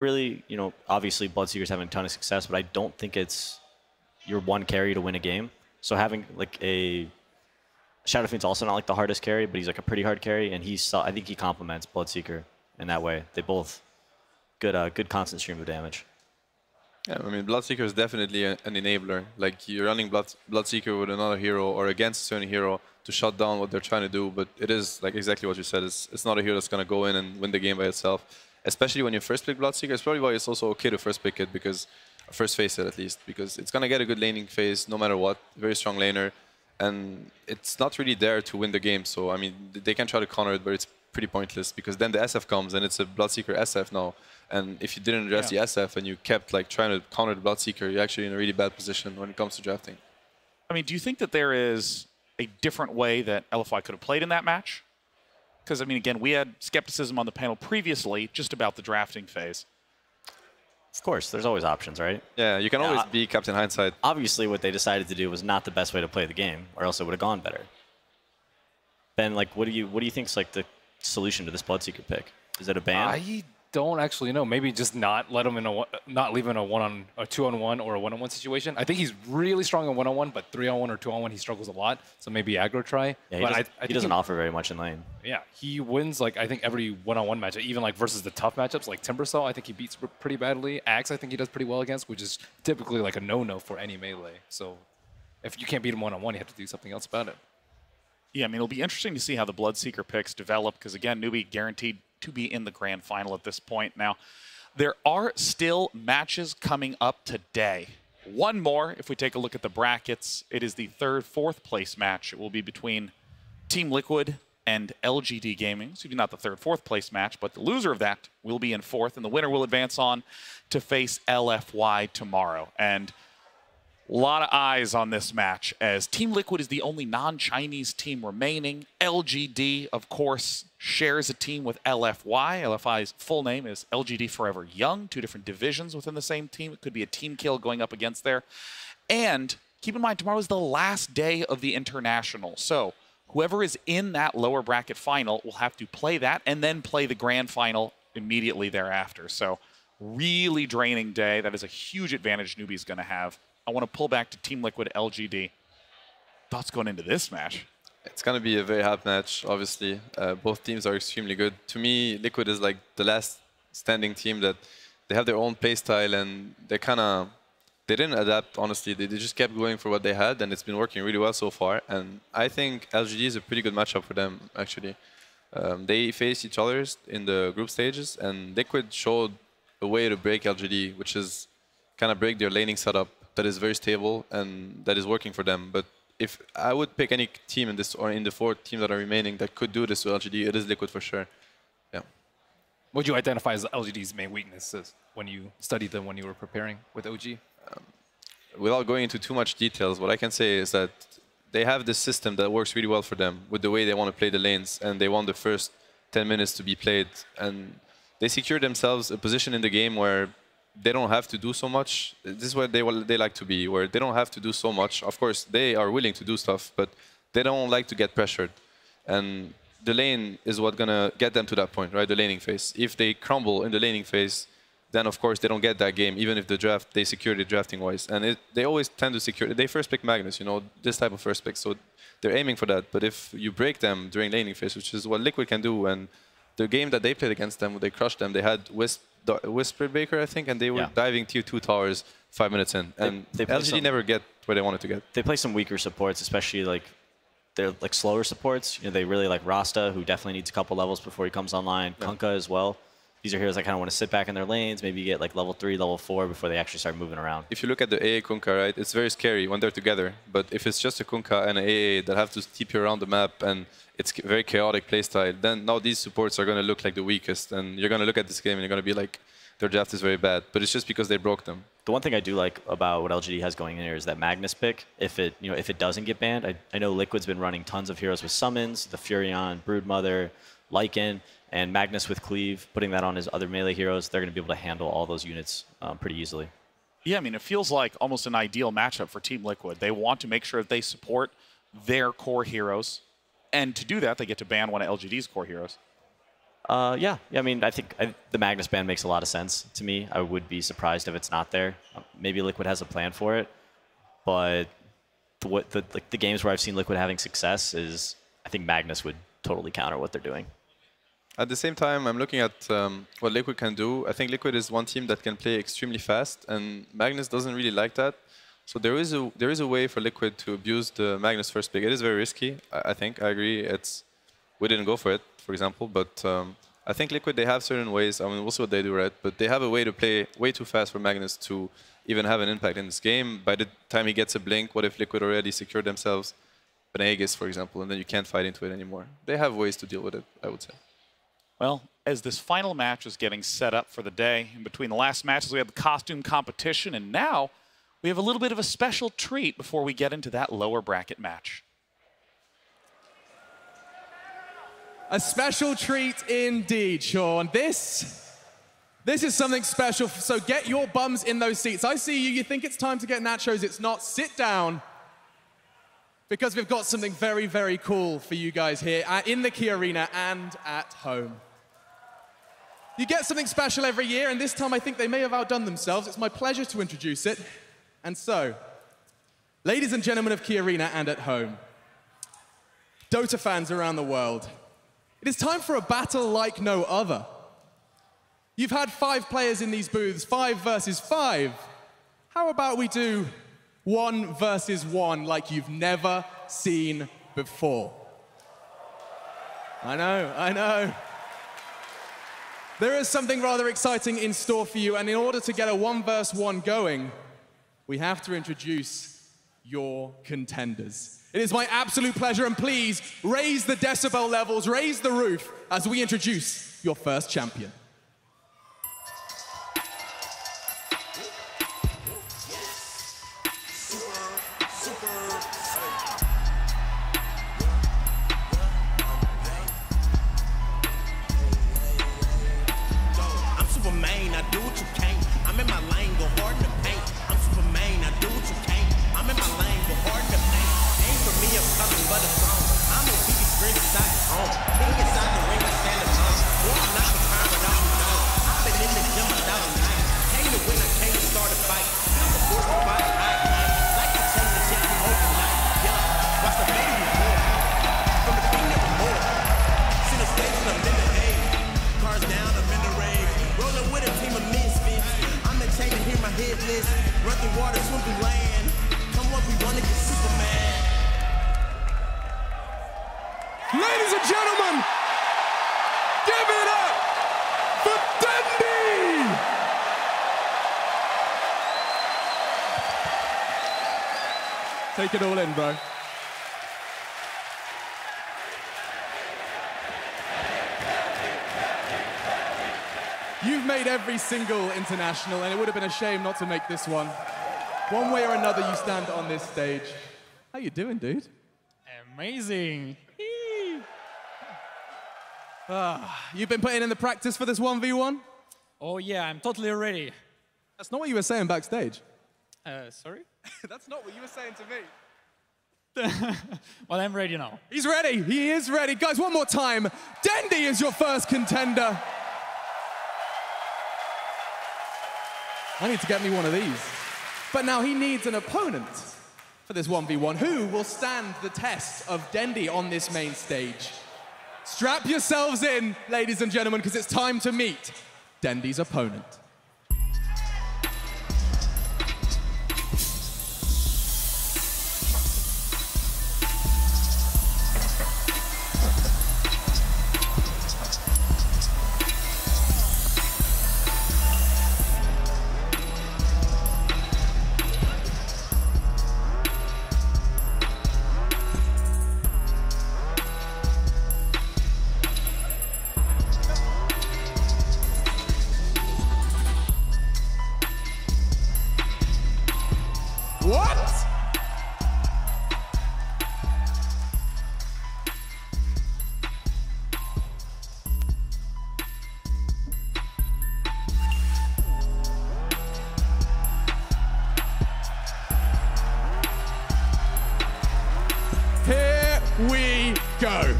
really, obviously Bloodseeker's having a ton of success, but I don't think it's your one carry to win a game. So having like a Shadow Fiend's also not like the hardest carry, but he's like a pretty hard carry, and I think he complements Bloodseeker in that way. They both good constant stream of damage. Yeah, I mean, Bloodseeker is definitely an enabler. Like, you're running Bloodseeker with another hero or against a certain hero to shut down what they're trying to do, but it is, like exactly what you said, it's not a hero that's going to go in and win the game by itself. Especially when you first pick Bloodseeker, it's probably why it's also okay to first pick it, because first phase it at least, because it's going to get a good laning phase no matter what, very strong laner, and it's not really there to win the game. So, I mean, they can try to counter it, but it's pretty pointless, because then the SF comes and it's a Bloodseeker SF now. And if you didn't address the SF and you kept like trying to counter the Bloodseeker, you're actually in a really bad position when it comes to drafting. I mean, do you think that there is a different way that LFY could have played in that match? Because, I mean, again, we had skepticism on the panel previously just about the drafting phase. Of course, there's always options, right? Yeah, you can always be Captain Hindsight. Obviously, what they decided to do was not the best way to play the game, or else it would have gone better. Ben, like, what do you think is like the solution to this Bloodseeker pick? Is it a ban? I don't actually know. Maybe just not let him in not leave him in a 2-on-1 or a 1-on-1 situation. I think he's really strong in 1-on-1, but 3-on-1 or 2-on-1 he struggles a lot. So maybe aggro try. Yeah, he doesn't offer very much in lane. Yeah, he wins like I think every 1-on-1 matchup, even like versus the tough matchups like Timbersaw. I think he beats pretty badly. Axe I think he does pretty well against, which is typically like a no-no for any melee. So if you can't beat him 1-on-1, you have to do something else about it. Yeah, I mean, it'll be interesting to see how the Bloodseeker picks develop, because again, Newbie guaranteed to be in the grand final at this point. Now, there are still matches coming up today. One more, if we take a look at the brackets, it is the fourth place match. It will be between Team Liquid and LGD Gaming. So not the fourth place match, but the loser of that will be in fourth, and the winner will advance on to face LFY tomorrow. And a lot of eyes on this match, as Team Liquid is the only non-Chinese team remaining. LGD, of course, shares a team with LFY. LFY's full name is LGD Forever Young, two different divisions within the same team. It could be a team kill going up against there. And keep in mind, tomorrow is the last day of the International. So whoever is in that lower bracket final will have to play that and then play the grand final immediately thereafter. So really draining day. That is a huge advantage Newbie's going to have. I want to pull back to Team Liquid LGD. Thoughts going into this match? It's going to be a very hard match, obviously. Both teams are extremely good. To me, Liquid is like the last standing team that they have their own play style, and they didn't adapt, honestly. They just kept going for what they had, and it's been working really well so far. And I think LGD is a pretty good matchup for them, actually. They faced each other in the group stages, and Liquid showed a way to break LGD, which is kind of break their laning setup that is very stable and that is working for them. But if I would pick any team in this, or in the 4 teams that are remaining that could do this to LGD, it is Liquid for sure. Yeah. What would you identify as LGD's main weaknesses when you studied them when you were preparing with OG? Without going into too much details, what I can say is that they have this system that works really well for them with the way they want to play the lanes, and they want the first 10 minutes to be played. And they secure themselves a position in the game where they don't have to do so much. This is where they like to be, where they don't have to do so much. Of course, they are willing to do stuff, but they don't like to get pressured. And the lane is what's going to get them to that point, right? The laning phase. If they crumble in the laning phase, then of course they don't get that game, even if the draft, they secure it drafting-wise. And they always tend to secure, they first pick Magnus, this type of first pick. So they're aiming for that. But if you break them during laning phase, which is what Liquid can do, and the game that they played against them, they crushed them, they had Whisper Baker, I think, and they were diving tier 2 towers 5 minutes in. And LGD never get where they wanted to get. They play some weaker supports, especially like they're like slower supports. They really like Rasta, who definitely needs a couple levels before he comes online. Yeah. Kunkka as well. These are heroes that kind of want to sit back in their lanes, maybe get like level 3, level 4 before they actually start moving around. If you look at the AA Kunkka, right, it's very scary when they're together. But if it's just a Kunkka and an AA that have to keep you around the map and it's very chaotic playstyle, then now these supports are going to look like the weakest. And you're going to look at this game and you're going to be like, their draft is very bad. But it's just because they broke them. The one thing I do like about what LGD has going in here is that Magnus pick. If it doesn't get banned, I know Liquid's been running tons of heroes with summons, the Furion, Broodmother, Lycan, and Magnus with Cleave, putting that on his other melee heroes. They're going to be able to handle all those units pretty easily. Yeah, I mean, it feels like almost an ideal matchup for Team Liquid. They want to make sure that they support their core heroes. And to do that, they get to ban one of LGD's core heroes. Yeah. I mean, I think the Magnus ban makes a lot of sense to me. I would be surprised if it's not there. Maybe Liquid has a plan for it, but the games where I've seen Liquid having success is, I think Magnus would totally counter what they're doing. At the same time, I'm looking at what Liquid can do. I think Liquid is one team that can play extremely fast, and Magnus doesn't really like that. So there is a way for Liquid to abuse the Magnus first pick. It is very risky, I think. I agree. We didn't go for it, for example, but I think Liquid, they have certain ways. I mean, we'll see what they do, right? But they have a way to play way too fast for Magnus to even have an impact in this game. By the time he gets a blink, what if Liquid already secured themselves an Aegis, for example, and then you can't fight into it anymore? They have ways to deal with it, I would say. Well, as this final match is getting set up for the day, in between the last matches, we had the costume competition, and now we have a little bit of a special treat before we get into that lower bracket match. A special treat indeed, Sean. This is something special, so get your bums in those seats. I see you think it's time to get nachos, it's not. Sit down, because we've got something very, very cool for you guys here in the Key Arena and at home. You get something special every year, and this time I think they may have outdone themselves. It's my pleasure to introduce it. And so, ladies and gentlemen of Key Arena and at home, Dota fans around the world, it is time for a battle like no other. You've had 5 players in these booths, 5 versus 5. How about we do 1 versus 1 like you've never seen before? I know. There is something rather exciting in store for you, and in order to get a 1 versus 1 going, we have to introduce your contenders. It is my absolute pleasure, and please raise the decibel levels, raise the roof as we introduce your first champion. Ladies and gentlemen, give it up for Dendi! Take it all in, bro. You've made every single international, and it would have been a shame not to make this one. One way or another, you stand on this stage. How you doing, dude? Amazing. You've been putting in the practice for this 1v1? Oh yeah, I'm totally ready. That's not what you were saying backstage. Sorry? That's not what you were saying to me. Well, I'm ready now. He's ready. He is ready. Guys, one more time. Dendi is your first contender. I need to get me one of these. But now he needs an opponent for this 1v1. Who will stand the test of Dendi on this main stage? Strap yourselves in, ladies and gentlemen, because it's time to meet Dendi's opponent. Here we go.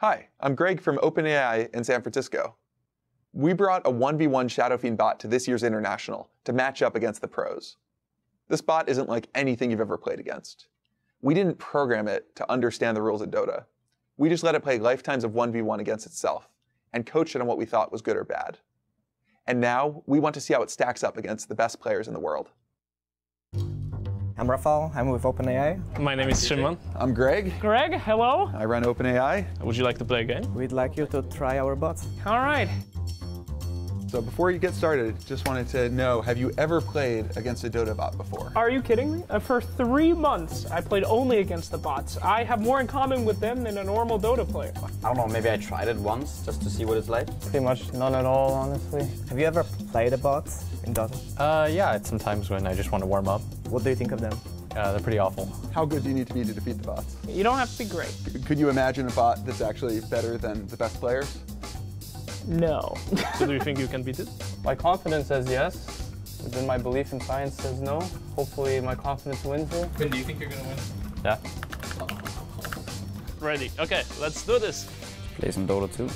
Hi, I'm Greg from OpenAI in San Francisco. We brought a 1v1 Shadow Fiend bot to this year's International to match up against the pros. This bot isn't like anything you've ever played against. We didn't program it to understand the rules of Dota. We just let it play lifetimes of 1v1 against itself and coached it on what we thought was good or bad. And now we want to see how it stacks up against the best players in the world. I'm Rafael, I'm with OpenAI. My name is Shimon. I'm Greg. Greg, hello. I run OpenAI. Would you like to play a game? We'd like you to try our bots. All right. So before you get started, just wanted to know, have you ever played against a Dota bot before? Are you kidding me? For 3 months, I played only against the bots. I have more in common with them than a normal Dota player. I don't know, maybe I tried it once just to see what it's like. Pretty much none at all, honestly. Have you ever played a bot in Dota? Yeah, sometimes when I just want to warm up. What do you think of them? They're pretty awful. How good do you need to be to defeat the bots? You don't have to be great. Could you imagine a bot that's actually better than the best players? No. So do you think you can beat it? My confidence says yes, but then my belief in science says no. Hopefully my confidence wins here. Finn, do you think you're gonna win? Yeah. Ready. Okay, let's do this. Play some Dota 2.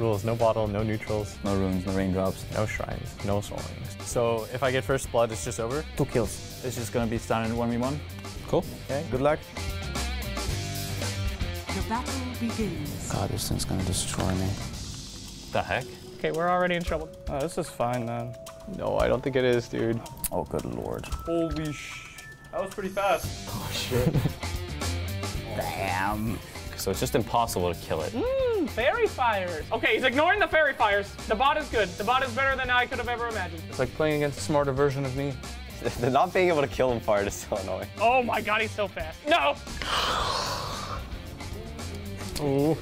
Rules, no bottle, no neutrals, no runes, no raindrops, no shrines, no soul rings. So if I get first blood, it's just over? 2 kills. It's just gonna be standard 1v1? Cool. Okay, good luck. The battle begins. God, this thing's gonna destroy me. The heck? Okay, we're already in trouble. Oh, this is fine, man. No, I don't think it is, dude. Oh, good lord. Holy sh... That was pretty fast. Oh, shit. Damn. So it's just impossible to kill it. Fairy fires. Okay, he's ignoring the fairy fires. The bot is good. The bot is better than I could have ever imagined. It's like playing against a smarter version of me. The not being able to kill him fired is so annoying. Oh my god, he's so fast. No! Ooh.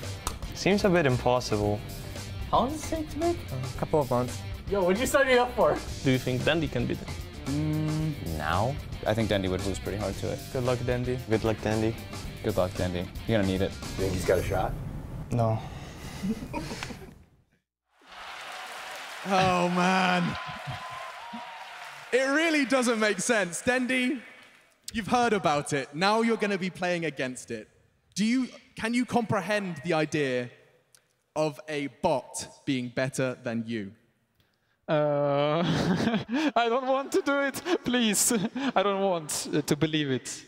Seems a bit impossible. How long does it take to make? A couple of months. Yo, what'd you sign me up for? Do you think Dandy can beat it? Now? I think Dandy would lose pretty hard to it. Good luck, Dandy. Good luck, Dandy. Good luck, Dandy. You're gonna need it. You think he's got a shot? No. Oh, man. It really doesn't make sense. Dendi, you've heard about it. Now you're going to be playing against it. Can you comprehend the idea of a bot being better than you? I don't want to do it, please. I don't want to believe it.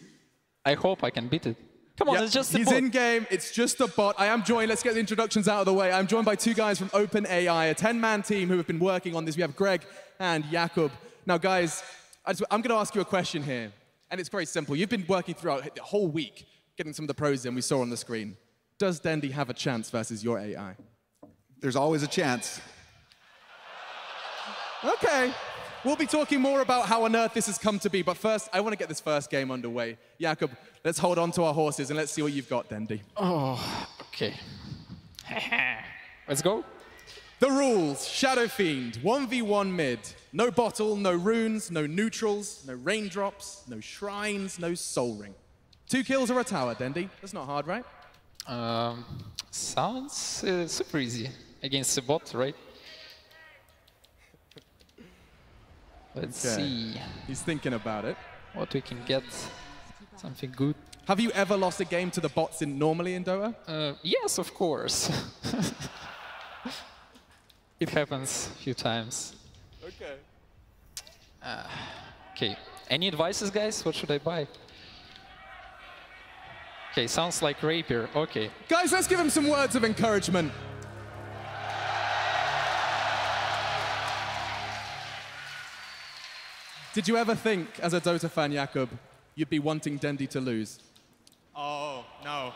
I hope I can beat it. Come on, it's just a bot. He's in game, it's just a bot. I am joined, let's get the introductions out of the way. I'm joined by 2 guys from OpenAI, a 10-man team who have been working on this. We have Greg and Jakub. Now, guys, I'm going to ask you a question here, and it's very simple. You've been working throughout the whole week, getting some of the pros in we saw on the screen. Does Dendi have a chance versus your AI? There's always a chance. Okay. We'll be talking more about how on earth this has come to be, but first, I want to get this first game underway. Jakub, let's hold on to our horses and let's see what you've got, Dendi. Oh, okay. Let's go. The rules, Shadow Fiend, 1v1 mid. No bottle, no runes, no neutrals, no raindrops, no shrines, no soul ring. 2 kills or a tower, Dendi. That's not hard, right? Sounds super easy against the bot, right? Let's see. He's thinking about it. What we can get. Something good. Have you ever lost a game to the bots normally in Dota? Yes, of course. It happens a few times. Okay. Okay. Any advices, guys? What should I buy? Okay, sounds like Rapier. Okay. Guys, let's give him some words of encouragement. Did you ever think, as a Dota fan, Jakub, you'd be wanting Dendi to lose? Oh, no.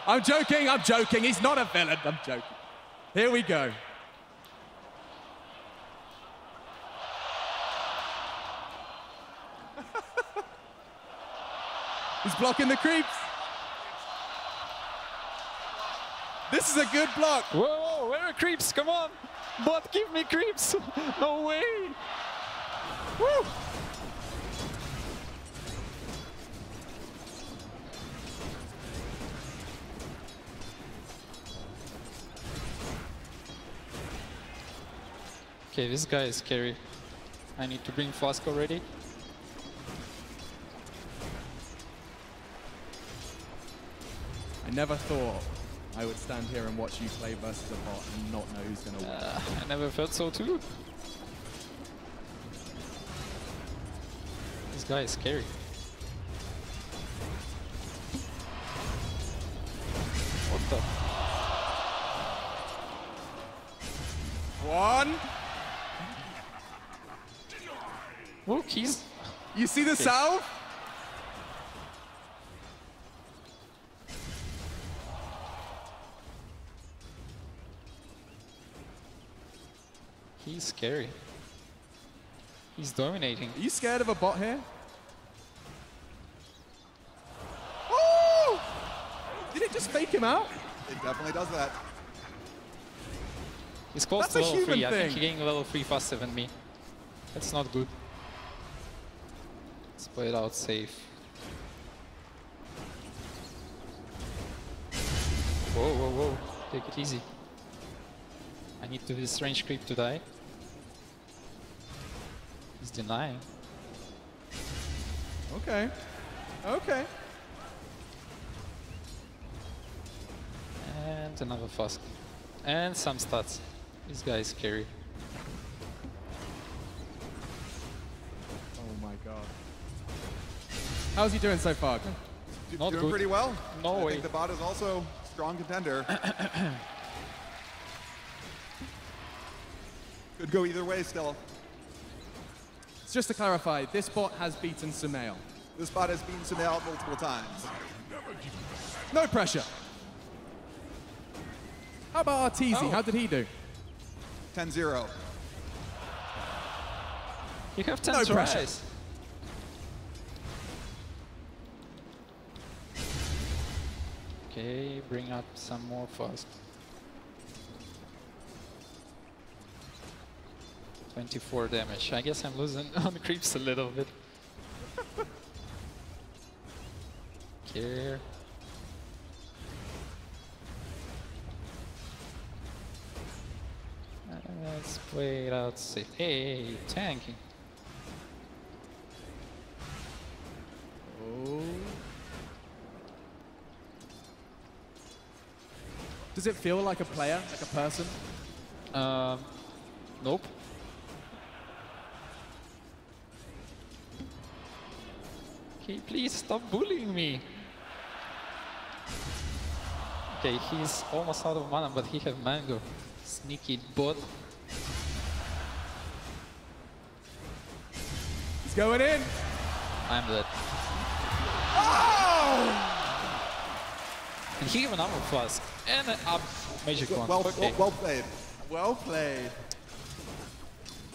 I'm joking. He's not a villain. I'm joking. Here we go. He's blocking the creeps. This is a good block. Whoa, where are creeps? Come on. Bot, give me creeps. No way. Woo. Okay, this guy is scary. I need to bring Flask already. I never thought I would stand here and watch you play versus a bot and not know who's going to win. I never felt so too. This guy is scary. What the? One. Look, he's... You see the Okay. salve? He's scary. He's dominating. Are you scared of a bot here? Oh! Did it just fake him out? It definitely does that. He's close That's to a level human 3. I think thing. he's getting level 3 faster than me. That's not good. Let's play it out safe. Whoa, whoa, whoa. Take it easy. I need to do this range creep to die. He's denying. Okay. Okay. And another fast. And some stats. This guy is scary. Oh my god. How's he doing so far? Not Doing good. pretty well. No I way. think the bot is also a strong contender. Could go either way still. Just to clarify, this bot has beaten Sumail. This bot has beaten Sumail multiple times. No pressure. How about Arteezy? Oh. How did he do? 10-0. You have 10 No tries. pressure. Okay, bring up some more fast. 24 damage. I guess I'm losing on creeps a little bit. Care. Let's play it out safe. Hey, tanking. Oh. Does it feel like a player, like a person? Nope. Okay, please stop bullying me. Okay, he's almost out of mana, but he have mango. Sneaky bot. He's going in. I'm dead. Oh! And he have an armor flask and an up magic one. Well Okay. played. Well played.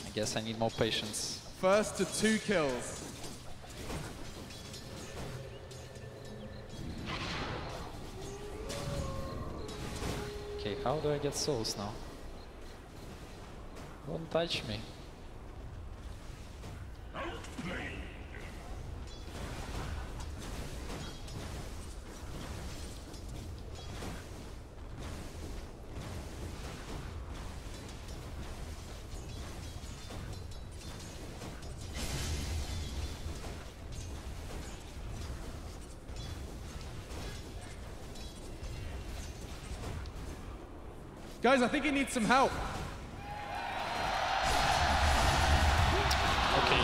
I guess I need more patience. First to 2 kills. Okay, how do I get souls now? Don't touch me. Guys, I think he needs some help. Okay.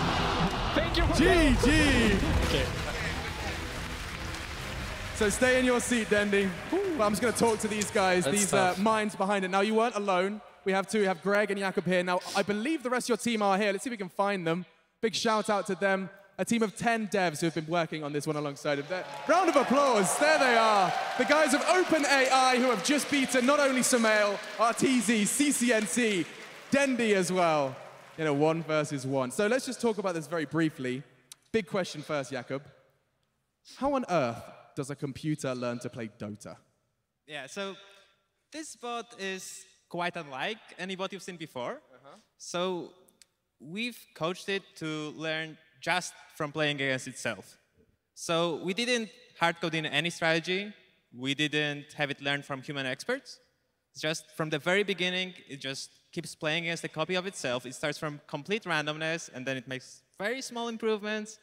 Thank you for GG! Okay. So stay in your seat, Dendi. Well, I'm just going to talk to these guys, That's these tough. minds behind it. Now, you weren't alone. We have two. We have Greg and Jakob here. Now, I believe the rest of your team are here. Let's see if we can find them. Big shout out to them. A team of 10 devs who have been working on this one alongside of them. Round of applause. There they are. The guys of OpenAI who have just beaten not only Sumail, Arteezy, CCNC, Dendi as well. In a 1 versus 1. So let's just talk about this very briefly. Big question first, Jakob. How on earth does a computer learn to play Dota? Yeah, so this bot is quite unlike any bot you've seen before. So we've coached it to learn just from playing against itself. So we didn't hard code in any strategy. We didn't have it learn from human experts. It's just from the very beginning, it just keeps playing against a copy of itself. It starts from complete randomness, and then it makes very small improvements,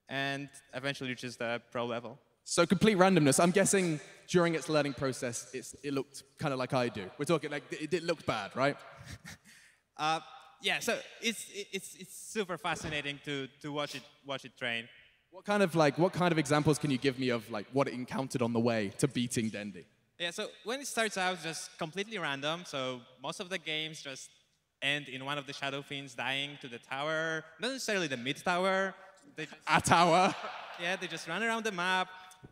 and eventually reaches the pro level. So complete randomness. I'm guessing during its learning process, it looked kind of like I do. We're talking like it looked bad, right? Yeah, so it's super fascinating to watch it train. What kind of examples can you give me of like what it encountered on the way to beating Dendi? Yeah, so when it starts out just completely random, so most of the games just end in one of the Shadow Fiends dying to the tower, not necessarily the mid tower. A tower. Yeah, they just run around the map,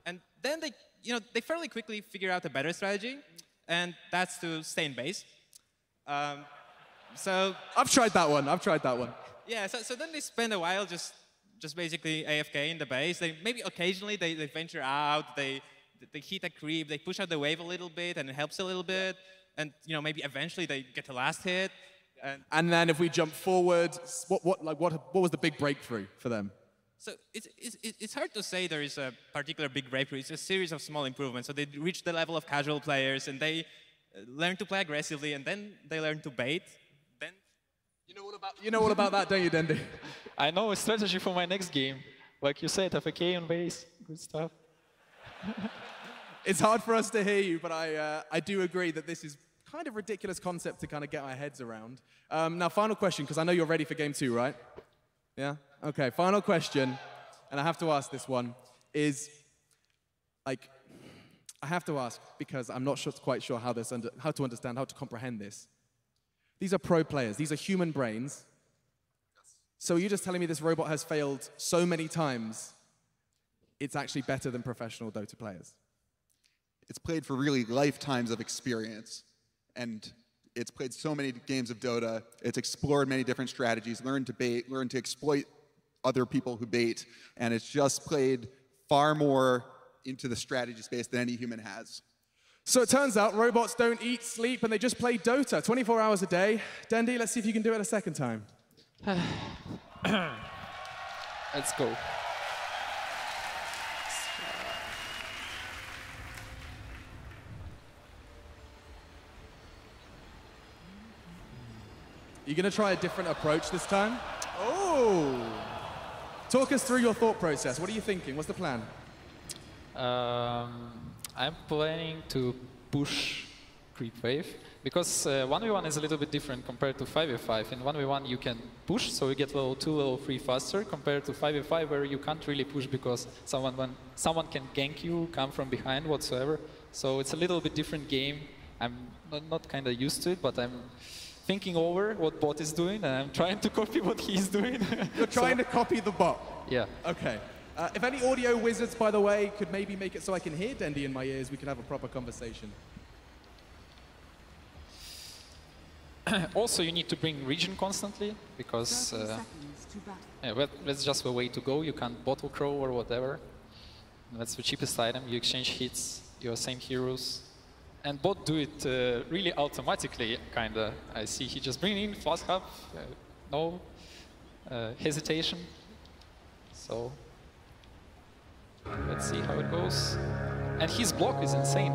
and then they fairly quickly figure out a better strategy, and that's to stay in base. So I've tried that one. Yeah, so then they spend a while just basically AFK in the base. They maybe occasionally they venture out, they hit a creep, they push out the wave a little bit, and it helps a little bit. And maybe eventually they get the last hit. And then if we jump forward, what was the big breakthrough for them? So it's hard to say there is a particular big breakthrough. It's a series of small improvements. So they reach the level of casual players, and they learn to play aggressively, and then they learn to bait. Then you know all about that, don't you, Dendi? I know a strategy for my next game. Like you said, FAK on base, good stuff. It's hard for us to hear you, but I do agree that this is kind of ridiculous concept to kind of get our heads around. Now, final question, because I know you're ready for game 2, right? Yeah? Okay, final question, and I have to ask this one, is, like, I have to ask because I'm not quite sure how to understand, how to comprehend this. These are pro players. These are human brains. So you're just telling me this robot has failed so many times, it's actually better than professional Dota players? It's played for really lifetimes of experience. And it's played so many games of Dota. It's explored many different strategies, learned to bait, learned to exploit other people who bait. And it's just played far more into the strategy space than any human has. So it turns out robots don't eat, sleep, and they just play Dota 24 hours a day. Dendi, let's see if you can do it a second time. Let's go. You're going to try a different approach this time? Oh! Talk us through your thought process. What are you thinking? What's the plan? I'm planning to push creep wave because 1v1 is a little bit different compared to 5v5. In 1v1 you can push, so you get level 2, level 3 faster compared to 5v5 where you can't really push because someone can gank you, come from behind whatsoever. So it's a little bit different game. I'm not kind of used to it, but I'm thinking over what bot is doing, and I'm trying to copy what he's doing. You're trying to copy the bot? Yeah. Okay. If any audio wizards, by the way, could maybe make it so I can hear Dendi in my ears, we can have a proper conversation. Also, you need to bring region constantly, because well, that's just the way to go. You can't bottle crow or whatever. That's the cheapest item. You exchange hits, your same heroes. And bot do it really automatically, kinda. I see he just bring in fast hub, no hesitation. So let's see how it goes. And his block is insane.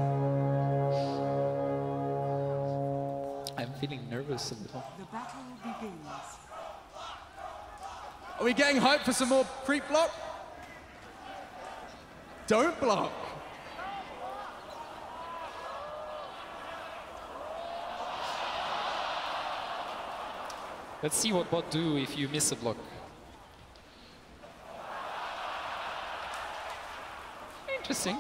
I'm feeling nervous a little. The battle begins. Are we getting hyped for some more creep block? Don't block. Let's see what bot do if you miss a block. Interesting.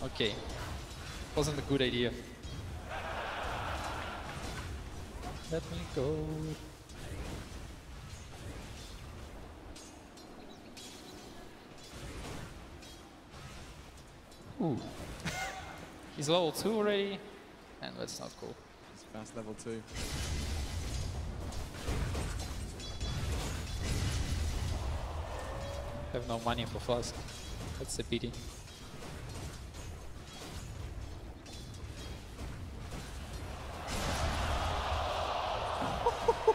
Okay, wasn't a good idea. Let me go. Ooh. He's level 2 already, and that's not cool. He's fast level 2. Have no money for flask. That's a pity.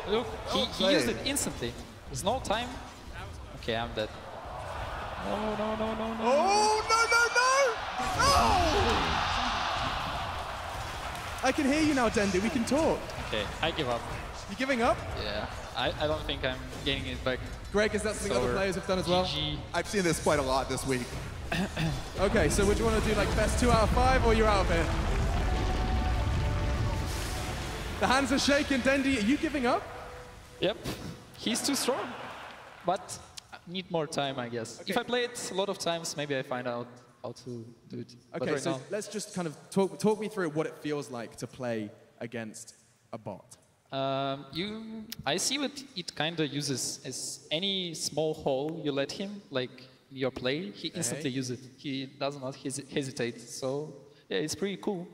Look, he used it instantly. There's no time. Okay, I'm dead. No, no, no, no, no. Oh, no, no, no! No! I can hear you now, Dendi. We can talk. Okay, I give up. You giving up? Yeah. I don't think I'm gaining it back. Greg, is that something other players have done as well? I've seen this quite a lot this week. Okay, so would you want to do like best 2 out of 5 or you're out of here? The hands are shaking. Dendi, are you giving up? Yep, he's too strong, but I need more time, I guess. Okay. If I play it a lot of times, maybe I find out how to do it. But Okay, right so now, let's just kind of talk me through what it feels like to play against a bot. I see what it kind of uses as any small hole you let him, like your play, he instantly uses it. He does not hesitate. So yeah, it's pretty cool.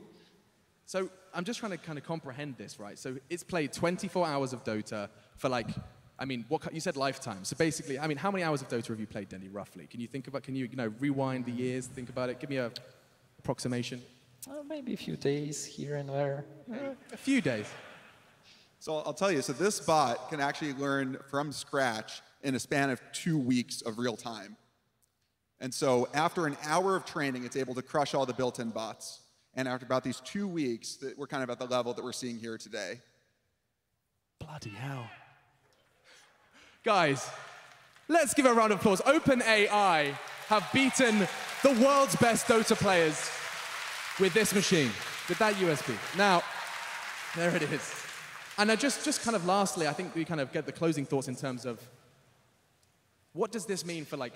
So I'm just trying to kind of comprehend this, right? So it's played 24 hours of Dota for like, I mean, you said lifetime. So basically, I mean, how many hours of Dota have you played, Dendi, roughly? Can you think about, can you rewind the years, think about it? Give me a approximation. Maybe a few days here and there. A few days. So I'll tell you, so this bot can actually learn from scratch in a span of 2 weeks of real time. And so after an hour of training, it's able to crush all the built-in bots. And after about these 2 weeks, we're kind of at the level that we're seeing here today. Bloody hell. Guys, let's give a round of applause. OpenAI have beaten the world's best Dota players with this machine, with that USB. Now, there it is. And now just kind of lastly, I think we kind of get the closing thoughts in terms of what does this mean for like,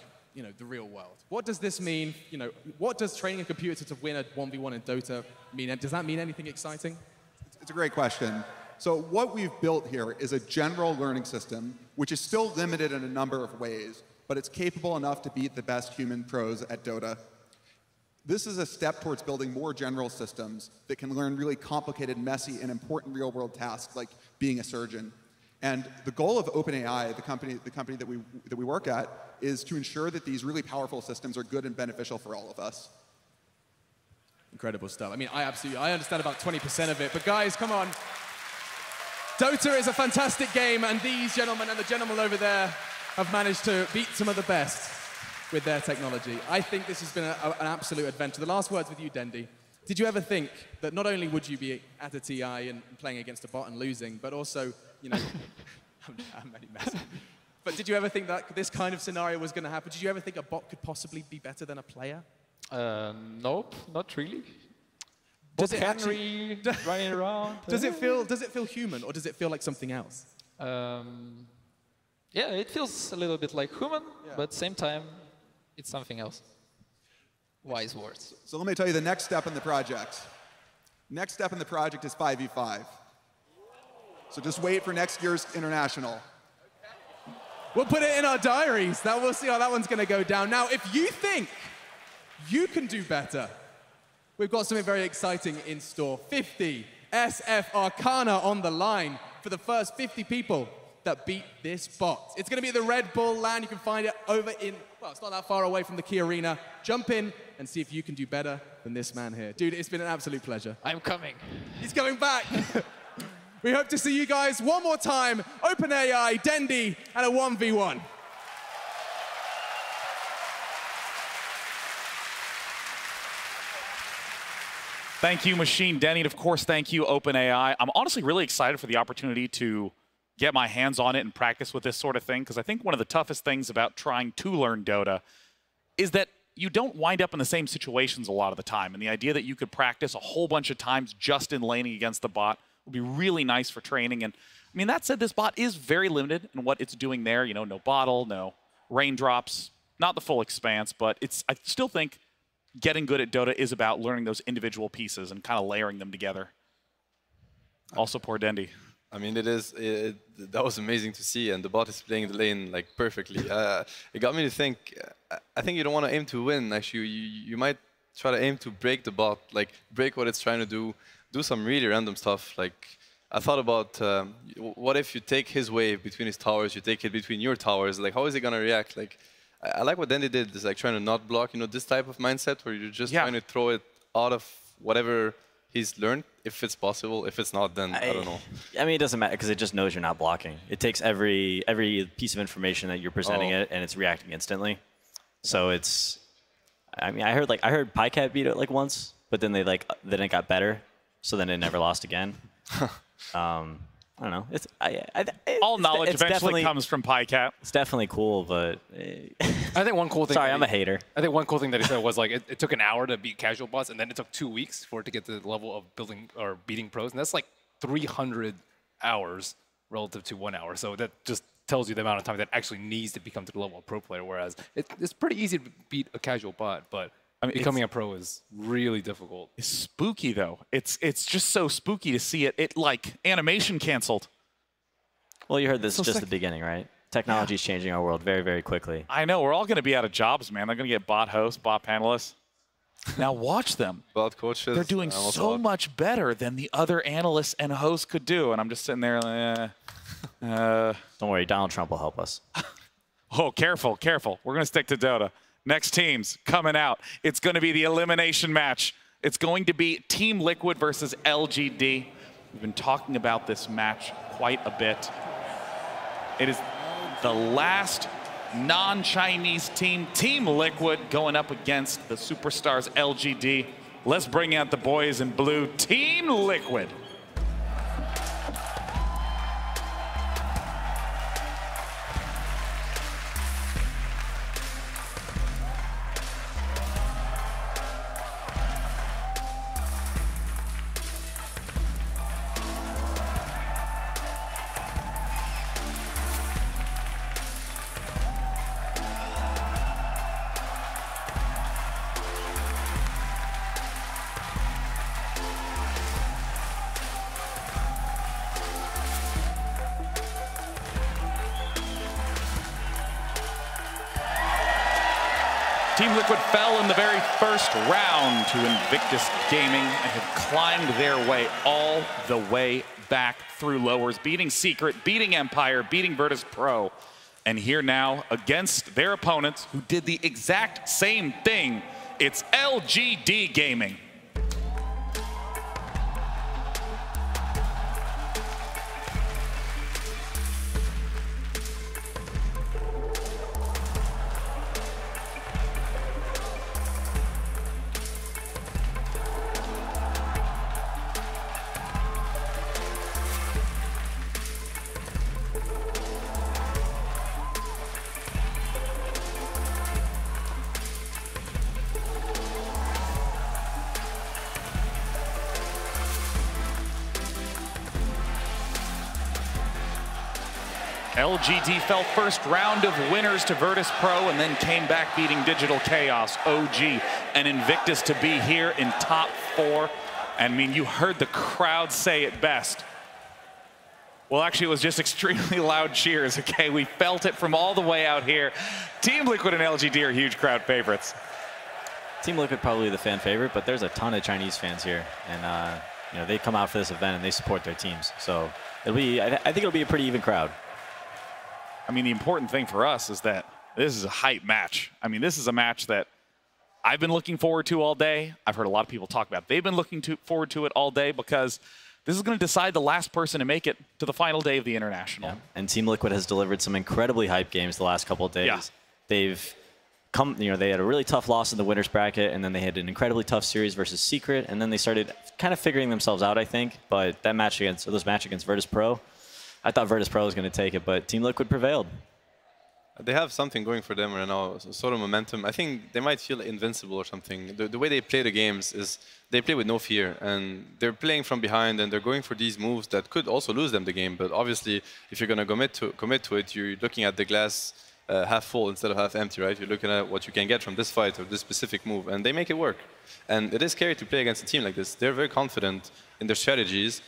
the real world? What does this mean, what does training a computer to win a 1v1 in Dota mean? And does that mean anything exciting? It's a great question. So what we've built here is a general learning system, which is still limited in a number of ways, but it's capable enough to beat the best human pros at Dota. This is a step towards building more general systems that can learn really complicated, messy, and important real-world tasks like being a surgeon. And the goal of OpenAI, the company that we work at, is to ensure that these really powerful systems are good and beneficial for all of us. Incredible stuff. I mean, I understand about 20% of it, but guys, come on. Dota is a fantastic game, and these gentlemen and the gentleman over there have managed to beat some of the best with their technology. I think this has been an absolute adventure. The last words with you, Dendi. Did you ever think that not only would you be at a TI and playing against a bot and losing, but also, I'm very messy. But did you ever think that this kind of scenario was going to happen? Did you ever think a bot could possibly be better than a player? Nope, not really. Does Both it Henry running around. Does it feel human, or does it feel like something else? Yeah, it feels a little bit like human, but at the same time, it's something else. Wise words. So let me tell you the next step in the project. Next step in the project is 5v5. So just wait for next year's international. We'll put it in our diaries. We'll see how that one's going to go down. Now, if you think you can do better, we've got something very exciting in store. 50 SF Arcana on the line for the first 50 people that beat this bot. It's going to be at the Red Bull LAN. You can find it over in, well, it's not that far away from the Key Arena. Jump in and see if you can do better than this man here. Dude, it's been an absolute pleasure. I'm coming. He's coming back. We hope to see you guys one more time. OpenAI, Dendi, and a 1v1. Thank you, Machine Denny, and of course, thank you, OpenAI. I'm honestly really excited for the opportunity to get my hands on it and practice with this sort of thing, because I think one of the toughest things about trying to learn Dota is that you don't wind up in the same situations a lot of the time. And the idea that you could practice a whole bunch of times just in laning against the bot would be really nice for training. And I mean, that said, this bot is very limited in what it's doing there. No bottle, no raindrops, not the full expanse, but I still think getting good at Dota is about learning those individual pieces and kind of layering them together. Also, poor Dendi. I mean, that was amazing to see, and the bot is playing the lane like perfectly. It got me to think. I think you don't want to aim to win. Actually, you might try to aim to break the bot, like break what it's trying to do some really random stuff. Like I thought about what if you take his wave between his towers, you take it between your towers. Like how is he gonna react? Like I like what Dendi did. Is like trying to not block. This type of mindset where you're just trying to throw it out of whatever he's learned, if it's possible. If it's not, then I don't know. I mean, it doesn't matter because it just knows you're not blocking. It takes every piece of information that you're presenting it, and it's reacting instantly. So it's, I mean, I heard PyCat beat it like once, but then then it got better, so then it never lost again. I don't know. All knowledge it's eventually comes from PyCat. It's definitely cool, but I think one cool thing. Sorry, I'm a hater. I think one cool thing that he said was like it took an hour to beat casual bots, and then it took 2 weeks for it to get to the level of building or beating pros, and that's like 300 hours relative to 1 hour. So that just tells you the amount of time that actually needs to become to the level of pro player. Whereas it's pretty easy to beat a casual bot, but I mean, becoming a pro is really difficult. It's spooky though. It's just so spooky to see it. It like animation canceled. Well, you heard this So just sick. the beginning, right? Technology is changing our world very, very quickly. I know. We're all going to be out of jobs, man. They're going to get bot hosts, bot panelists. Now watch them. Bot coaches. They're doing so much better than the other analysts and hosts could do. And I'm just sitting there like, Don't worry, Donald Trump will help us. Oh, careful, careful. We're going to stick to Dota. Next team's coming out. It's going to be the elimination match. It's going to be Team Liquid versus LGD. We've been talking about this match quite a bit. It is the last non-Chinese team, Team Liquid, going up against the superstars LGD. Let's bring out the boys in blue, Team Liquid. Team Liquid fell in the very first round to Invictus Gaming and have climbed their way all the way back through lowers, beating Secret, beating Empire, beating Virtus Pro. And here now against their opponents who did the exact same thing, it's LGD Gaming. LGD fell first round of winners to Virtus Pro and then came back beating Digital Chaos, OG, and Invictus to be here in top 4. I mean, you heard the crowd say it best. Well, actually, it was just extremely loud cheers, okay? We felt it from all the way out here. Team Liquid and LGD are huge crowd favorites. Team Liquid probably the fan favorite, but there's a ton of Chinese fans here, and you know, they come out for this event and they support their teams. So it'll be, I think it'll be a pretty even crowd. I mean, the important thing for us is that this is a hype match. I mean, this is a match that I've been looking forward to all day. I've heard a lot of people talk about it. They've been looking forward to it all day because this is going to decide the last person to make it to the final day of the International. Yeah. And Team Liquid has delivered some incredibly hype games the last couple of days. Yeah. They've come, you know, they had a really tough loss in the winners bracket, and then they had an incredibly tough series versus Secret, and then they started kind of figuring themselves out, I think. But that match against, those match against Virtus Pro, I thought Virtus Pro was going to take it, but Team Liquid prevailed. They have something going for them right now, sort of momentum. I think they might feel invincible or something. The way they play the games is they play with no fear, and they're playing from behind, and they're going for these moves that could also lose them the game. But obviously, if you're going to commit to it, you're looking at the glass half full instead of half empty, right? You're looking at what you can get from this fight or this specific move, and they make it work. And it is scary to play against a team like this. They're very confident in their strategies.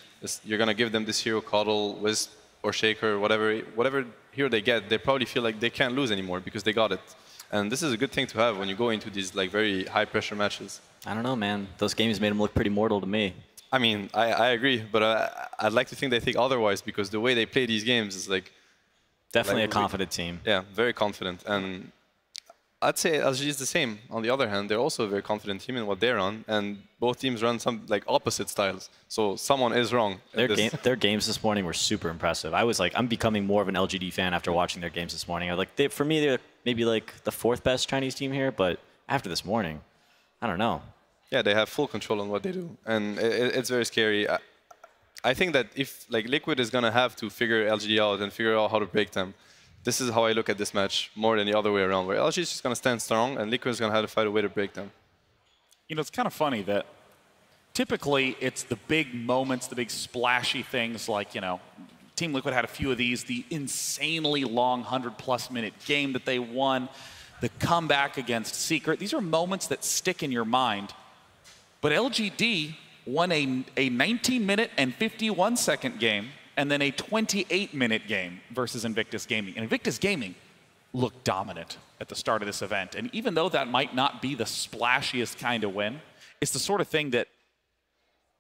You're going to give them this hero, Coddle, Wisp, or Shaker, whatever hero they get, they probably feel like they can't lose anymore because they got it. And this is a good thing to have when you go into these like very high pressure matches. I don't know, man. Those games made them look pretty mortal to me. I mean, I agree, but I'd like to think they think otherwise because the way they play these games is like... Definitely like, a confident team. Yeah, very confident. And I'd say LG is the same. On the other hand, they're also a very confident team in what they're on, and both teams run some like opposite styles. So someone is wrong. Their games this morning were super impressive. I was like, I'm becoming more of an LGD fan after watching their games this morning. For me, they're maybe like the 4th best Chinese team here, but after this morning, I don't know. Yeah, they have full control on what they do, and it's very scary. I think that if like Liquid is gonna have to figure LGD out and figure out how to break them, this is how I look at this match more than the other way around, where LGD is just gonna stand strong and Liquid is gonna have to find a way to break them. You know, it's kind of funny that typically it's the big moments, the big splashy things like, you know, Team Liquid had a few of these, the insanely long 100+ minute game that they won, the comeback against Secret. These are moments that stick in your mind. But LGD won a 19-minute and 51-second game and then a 28-minute game versus Invictus Gaming. And Invictus Gaming looked dominant at the start of this event. And even though that might not be the splashiest kind of win, it's the sort of thing that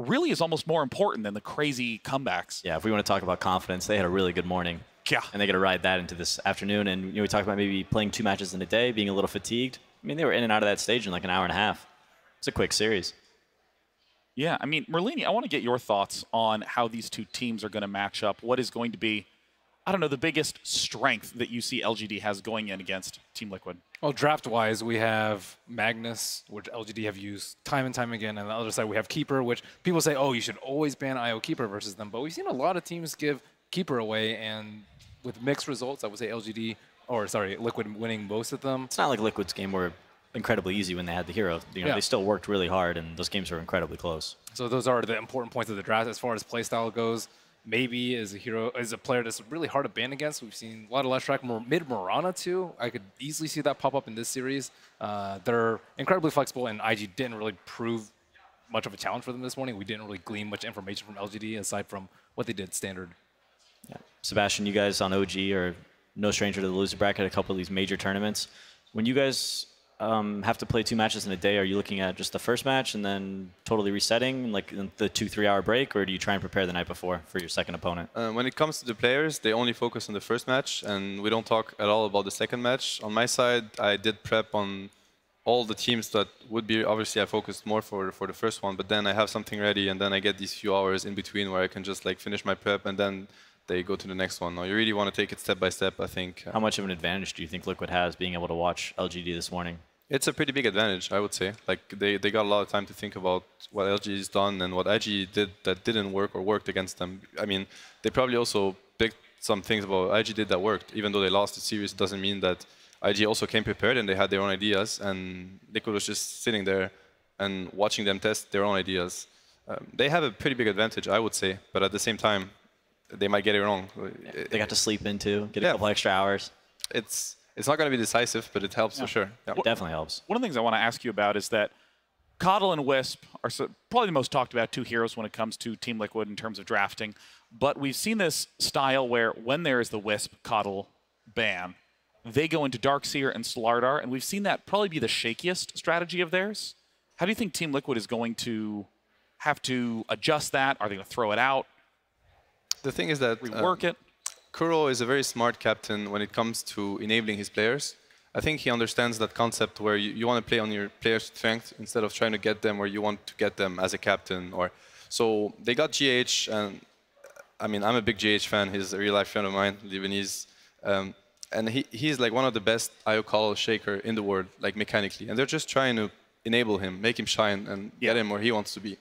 really is almost more important than the crazy comebacks. Yeah, if we want to talk about confidence, they had a really good morning. Yeah. And they got to ride that into this afternoon. And you know, we talked about maybe playing 2 matches in a day, being a little fatigued. I mean, they were in and out of that stage in like an hour and a half. It's a quick series. Yeah, I mean, Merlini, I want to get your thoughts on how these two teams are going to match up. What is going to be, I don't know, the biggest strength that you see LGD has going in against Team Liquid? Well, draft-wise, we have Magnus, which LGD have used time and time again. And on the other side, we have Keeper, which people say, oh, you should always ban IO Keeper versus them. But we've seen a lot of teams give Keeper away, and with mixed results, I would say LGD, or sorry, Liquid winning most of them. It's not like Liquid's game were incredibly easy when they had the hero. You know, Yeah. They still worked really hard, and those games were incredibly close. So those are the important points of the draft. As far as playstyle goes, maybe as a hero, as a player that's really hard to ban against. We've seen a lot of last track mid Mirana too. I could easily see that pop up in this series. They're incredibly flexible, and IG didn't really prove much of a challenge for them this morning. We didn't really glean much information from LGD aside from what they did standard. Yeah. Sebastian, you guys on OG are no stranger to the loser bracket, a couple of these major tournaments. When you guys have to play 2 matches in a day, are you looking at just the first match and then totally resetting, like the 2-3 hour break, or do you try and prepare the night before for your second opponent? When it comes to the players, they only focus on the first match, and we don't talk at all about the second match. On my side, I did prep on all the teams that would be, obviously I focused more for the first one, but then I have something ready, and then I get these few hours in between where I can just like finish my prep, and then they go to the next one. Now, you really want to take it step by step, I think. How much of an advantage do you think Liquid has being able to watch LGD this morning? It's a pretty big advantage, I would say. Like they got a lot of time to think about what LG has done and what IG did that didn't work or worked against them. I mean, they probably also picked some things about IG did that worked. Even though they lost the series, it doesn't mean that IG also came prepared and they had their own ideas, and Liquid was just sitting there and watching them test their own ideas. They have a pretty big advantage, I would say, but at the same time, they might get it wrong. They got to sleep in too, get a couple extra hours. It's not going to be decisive, but it helps for sure. Yeah. It definitely helps. One of the things I want to ask you about is that Coddle and Wisp are probably the most talked about 2 heroes when it comes to Team Liquid in terms of drafting. But we've seen this style where when there is the Wisp Coddle ban, they go into Darkseer and Slardar, and we've seen that probably be the shakiest strategy of theirs. How do you think Team Liquid is going to have to adjust that? Are they going to throw it out? The thing is that rework it. Kuro is a very smart captain when it comes to enabling his players. I think he understands that concept where you want to play on your players' strength instead of trying to get them where you want to get them as a captain. So they got GH, and I mean, I'm a big GH fan. He's a real-life friend of mine, Lebanese. And he's like one of the best IO call shaker in the world, like mechanically. And they're just trying to enable him, make him shine, and get him where he wants to be.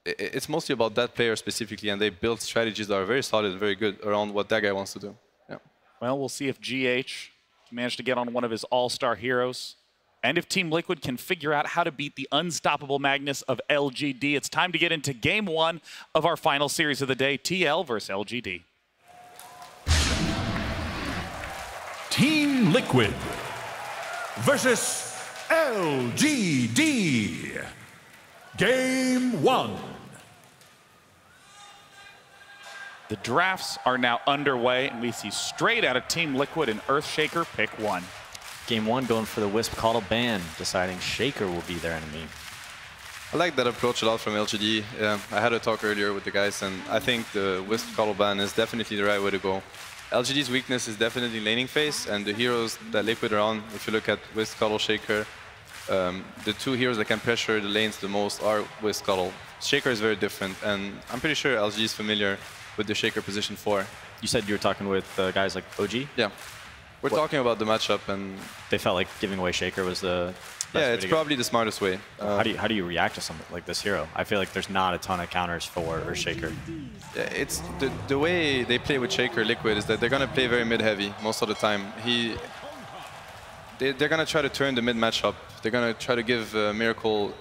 It's mostly about that player specifically, and they build strategies that are very solid and very good around what that guy wants to do. Yeah. Well, we'll see if GH managed to get on one of his all-star heroes, and if Team Liquid can figure out how to beat the unstoppable Magnus of LGD. It's time to get into Game 1 of our final series of the day, TL versus LGD. Team Liquid versus LGD. Game 1. The drafts are now underway, and we see straight out of Team Liquid and Earthshaker pick 1. Game 1 going for the Wisp Coddle ban, deciding Shaker will be their enemy. I like that approach a lot from LGD. I had a talk earlier with the guys, and I think the Wisp Coddle ban is definitely the right way to go. LGD's weakness is definitely laning phase, and the heroes that Liquid are on, if you look at Wisp Coddle, Shaker, the 2 heroes that can pressure the lanes the most are Wisp Coddle. Shaker is very different, and I'm pretty sure LG is familiar with the Shaker position 4. You said you were talking with guys like OG? Yeah. We're talking about the matchup, and they felt like giving away Shaker was the best Yeah, way it's to go. probably the smartest way. How do you react to something like this hero? I feel like there's not a ton of counters for Shaker. It's the way they play with Shaker Liquid is that they're gonna play very mid-heavy most of the time. They're gonna try to turn the mid matchup. They're gonna try to give Miracle.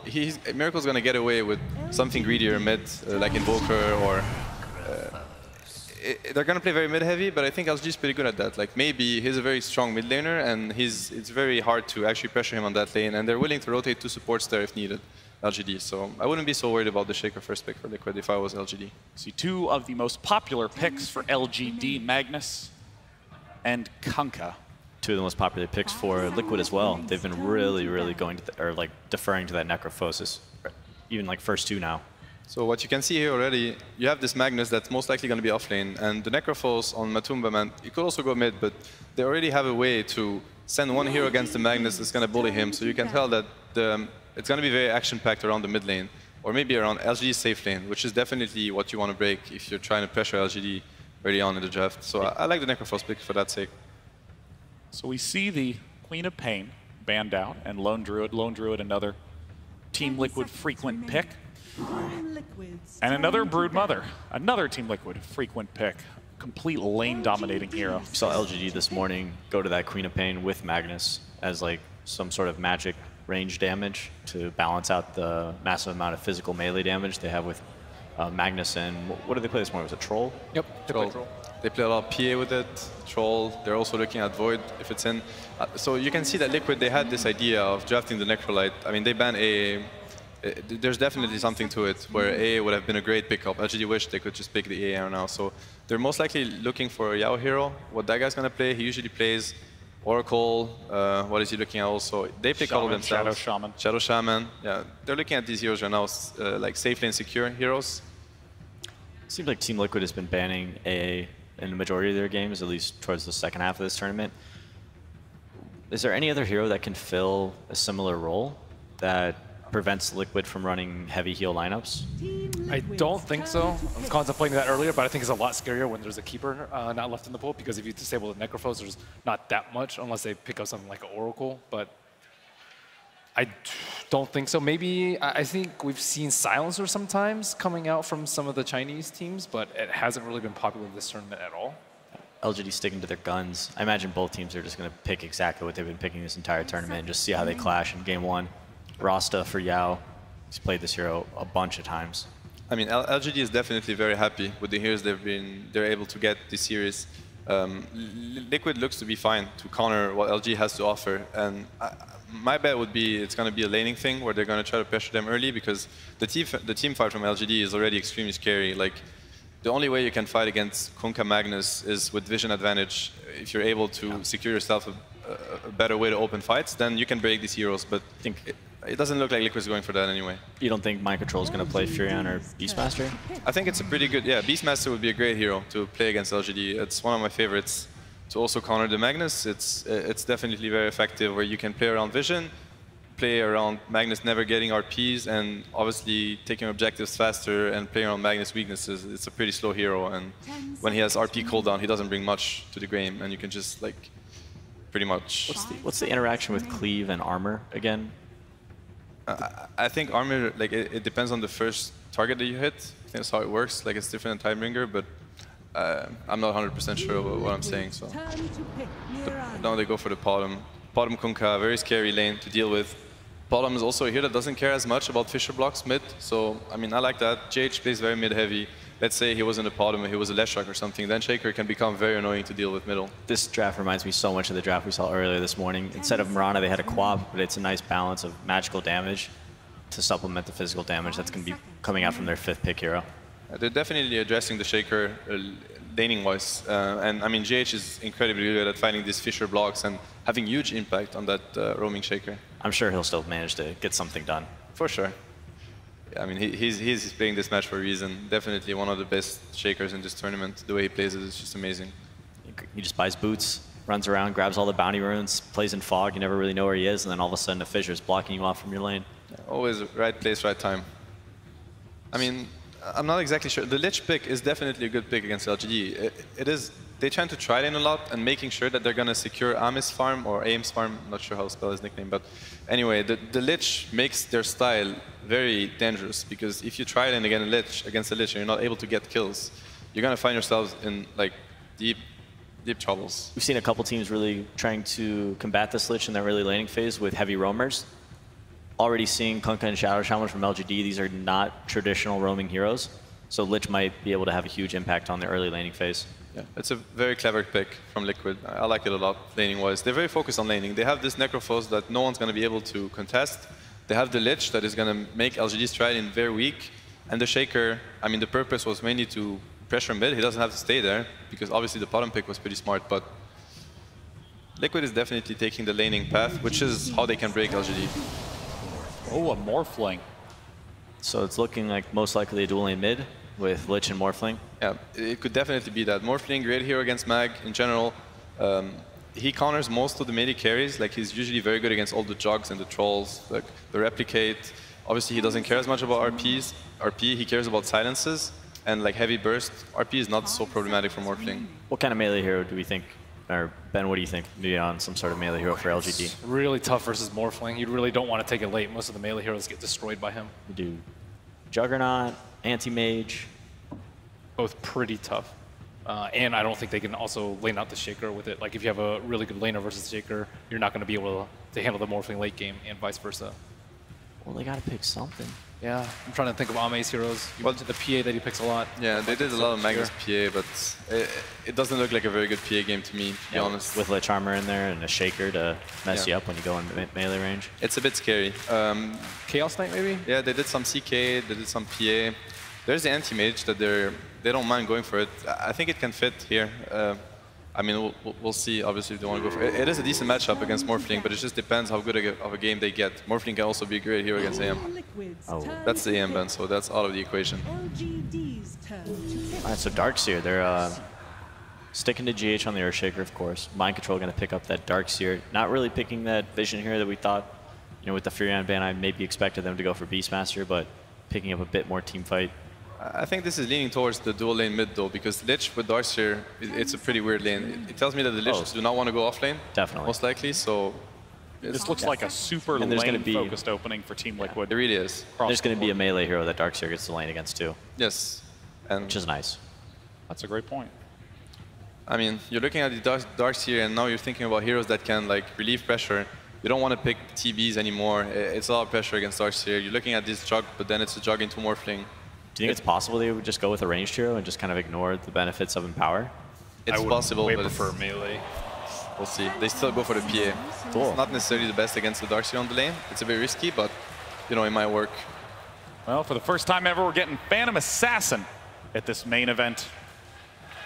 Miracle's gonna get away with something greedier mid, like Invoker or. They're gonna play very mid-heavy, but I think LG is pretty good at that. Like maybe he's a very strong mid laner, and it's very hard to actually pressure him on that lane, and they're willing to rotate 2 supports there if needed. LGD, so I wouldn't be so worried about the Shaker first pick for Liquid if I was LGD. See 2 of the most popular picks for LGD, Magnus and Kunkka. 2 of the most popular picks for Liquid as well. They've been really going to or like deferring to that Necrophosis, even like first 2 now. So what you can see here already, you have this Magnus that's most likely going to be offlane, and the Necrophos on Matumba, man, you could also go mid, but they already have a way to send one hero against the Magnus that's going to bully him, so you can tell that it's going to be very action-packed around the mid lane, or maybe around LGD's safe lane, which is definitely what you want to break if you're trying to pressure LGD early on in the draft. So I like the Necrophos pick for that sake. So we see the Queen of Pain banned out, and Lone Druid, another Team Liquid frequent pick. And another Broodmother, another Team Liquid frequent pick. Complete lane dominating hero. We saw LGD this morning go to that Queen of Pain with Magnus as like some sort of magic range damage to balance out the massive amount of physical melee damage they have with Magnus. And what did they play this morning? Was it Troll? Yep, Troll. They play a lot of PA with it, Troll. They're also looking at Void if it's in. So you can see that Liquid, they had this idea of drafting the Necrolite. I mean, they banned AA. There's definitely something to it where AA would have been a great pickup. LGD wished they could just pick the AA now. So they're most likely looking for a Yao hero. What that guy's going to play, he usually plays Oracle. What is he looking at also? They pick all of themselves. Shadow Shaman. Yeah, they're looking at these heroes right now, like safe lane secure heroes. It seems like Team Liquid has been banning AA in the majority of their games, at least towards the second half of this tournament. Is there any other hero that can fill a similar role that prevents Liquid from running heavy heal lineups? I don't think so. I was contemplating that earlier, but I think it's a lot scarier when there's a keeper not left in the pool, because if you disable the Necrophos, there's not that much unless they pick up something like an Oracle, but I don't think so. Maybe, I think we've seen Silencer sometimes coming out from some of the Chinese teams, but it hasn't really been popular this tournament at all. LGD sticking to their guns. I imagine both teams are just going to pick exactly what they've been picking this entire tournament and just see how they clash in game 1. Rasta for Yao. He's played this hero a bunch of times. I mean, LGD is definitely very happy with the heroes they're able to get this series. Liquid looks to be fine to counter what LG has to offer, and my bet would be it's going to be a laning thing where they're going to try to pressure them early, because the team fight from LGD is already extremely scary. Like, the only way you can fight against Kunkka Magnus is with vision advantage. If you're able to secure yourself a better way to open fights, then you can break these heroes, but I think it doesn't look like Liquid's going for that anyway. You don't think Mind Control is going to play Furion or Beastmaster? I think it's a pretty good, yeah, Beastmaster would be a great hero to play against LGD. It's one of my favorites to also counter the Magnus. It's definitely very effective where you can play around vision, play around Magnus never getting RPs, and obviously taking objectives faster and play around Magnus' weaknesses. It's a pretty slow hero, and when he has RP cooldown, he doesn't bring much to the game, and you can just like pretty much. What's the interaction with Cleave and Armor again? I think Armor, like it depends on the first target that you hit. I think that's how it works. Like it's different in Tidebringer, but I'm not 100% sure about what I'm saying. So now they go for the Podom. Podom Kunkka, very scary lane to deal with. Podom is also a hero that doesn't care as much about Fisher blocks mid. So I mean, I like that. JH plays very mid heavy. Let's say he wasn't a Podom, he was a Leshrac or something, then Shaker can become very annoying to deal with middle. This draft reminds me so much of the draft we saw earlier this morning. Instead of Mirana, they had a Quab, but it's a nice balance of magical damage to supplement the physical damage that's going to be coming out from their 5th pick hero. They're definitely addressing the Shaker laning-wise. And I mean, JH is incredibly good at finding these Fisher blocks and having huge impact on that roaming Shaker. I'm sure he'll still manage to get something done. For sure. I mean, he's playing this match for a reason. Definitely one of the best Shakers in this tournament. The way he plays it is just amazing. He just buys boots, runs around, grabs all the bounty runes, plays in fog. You never really know where he is, and then all of a sudden a Fissure is blocking you off from your lane. Yeah, always right place, right time. I mean, I'm not exactly sure. The Lich pick is definitely a good pick against LGD. It is they tend to try lane a lot and making sure that they're going to secure Amis farm or Ames farm, not sure how to spell his nickname, but anyway, the Lich makes their style very dangerous because if you try lane against a Lich and you're not able to get kills, you're going to find yourselves in like deep troubles. We've seen a couple teams really trying to combat this Lich in their early laning phase with heavy roamers. Already seeing Kunkka and Shadow Shaman from LGD, these are not traditional roaming heroes. So Lich might be able to have a huge impact on the early laning phase. Yeah, it's a very clever pick from Liquid. I like it a lot, laning-wise. They're very focused on laning. They have this Necrophos that no one's going to be able to contest. They have the Lich that is going to make LGD's try lane very weak. And the Shaker, I mean, the purpose was mainly to pressure mid. He doesn't have to stay there, because obviously the bottom pick was pretty smart, but Liquid is definitely taking the laning path, which is how they can break LGD. Oh, a Morphling. So it's looking like most likely a dual lane mid with Lich and Morphling. Yeah, it could definitely be that. Morphling, great hero against Mag in general. He counters most of the melee carries. Like, he's usually very good against all the Jogs and the Trolls, like the Replicate. Obviously, he doesn't care as much about RP, he cares about silences. And like heavy burst, RP is not so problematic for Morphling. What kind of melee hero do we think, or Ben, what do you think, be on some sort of melee hero for LGD? It's really tough versus Morphling. You really don't want to take it late. Most of the melee heroes get destroyed by him. We do Juggernaut, Anti-Mage. Both pretty tough. And I don't think they can also lane out the Shaker with it. Like, if you have a really good laner versus Shaker, you're not going to be able to handle the Morphling late game and vice versa. Well, they got to pick something. Yeah, I'm trying to think of Ame's heroes. You mentioned the PA that he picks a lot. Yeah, they did a lot of Magnus PA, but it doesn't look like a very good PA game to me, to be honest. With Lich Armor in there and a Shaker to mess you up when you go in melee range. It's a bit scary. Chaos Knight, maybe? Yeah, they did some CK, they did some PA. There's the Anti-Mage that they don't mind going for it. I think it can fit here. I mean, we'll see, obviously, if they want to go for it. It is a decent matchup against Morphling, but it just depends how good of a game they get. Morphling can also be a great hero against AM. Oh, that's the AM ban, so that's out of the equation. All right, so Darkseer, they're sticking to GH on the Earthshaker, of course. Mind Control going to pick up that Darkseer. Not really picking that Vision here that we thought, you know, with the Furion ban, I maybe expected them to go for Beastmaster, but picking up a bit more team fight. I think this is leaning towards the dual lane mid though, because Lich with Darkseer, it's a pretty weird lane. It tells me that the Liches do not want to go off lane. Definitely. Most likely, so... This looks like a super lane-focused opening for Team Liquid. It really is. There's going to be a melee hero that Darkseer gets to lane against too. Yes. And which is nice. That's a great point. I mean, you're looking at the Darkseer and now you're thinking about heroes that can like relieve pressure. You don't want to pick TBs anymore. It's a lot of pressure against Darkseer. You're looking at this Jug, but then it's a Jug into Morphling. Do you think it's possible they would just go with a ranged hero and just kind of ignore the benefits of Empower? It's possible, way but prefer melee. We'll see. They still go for the PA. Cool. It's not necessarily the best against the Darkseer on the lane. It's a bit risky, but you know, it might work. Well, for the first time ever, we're getting Phantom Assassin at this main event.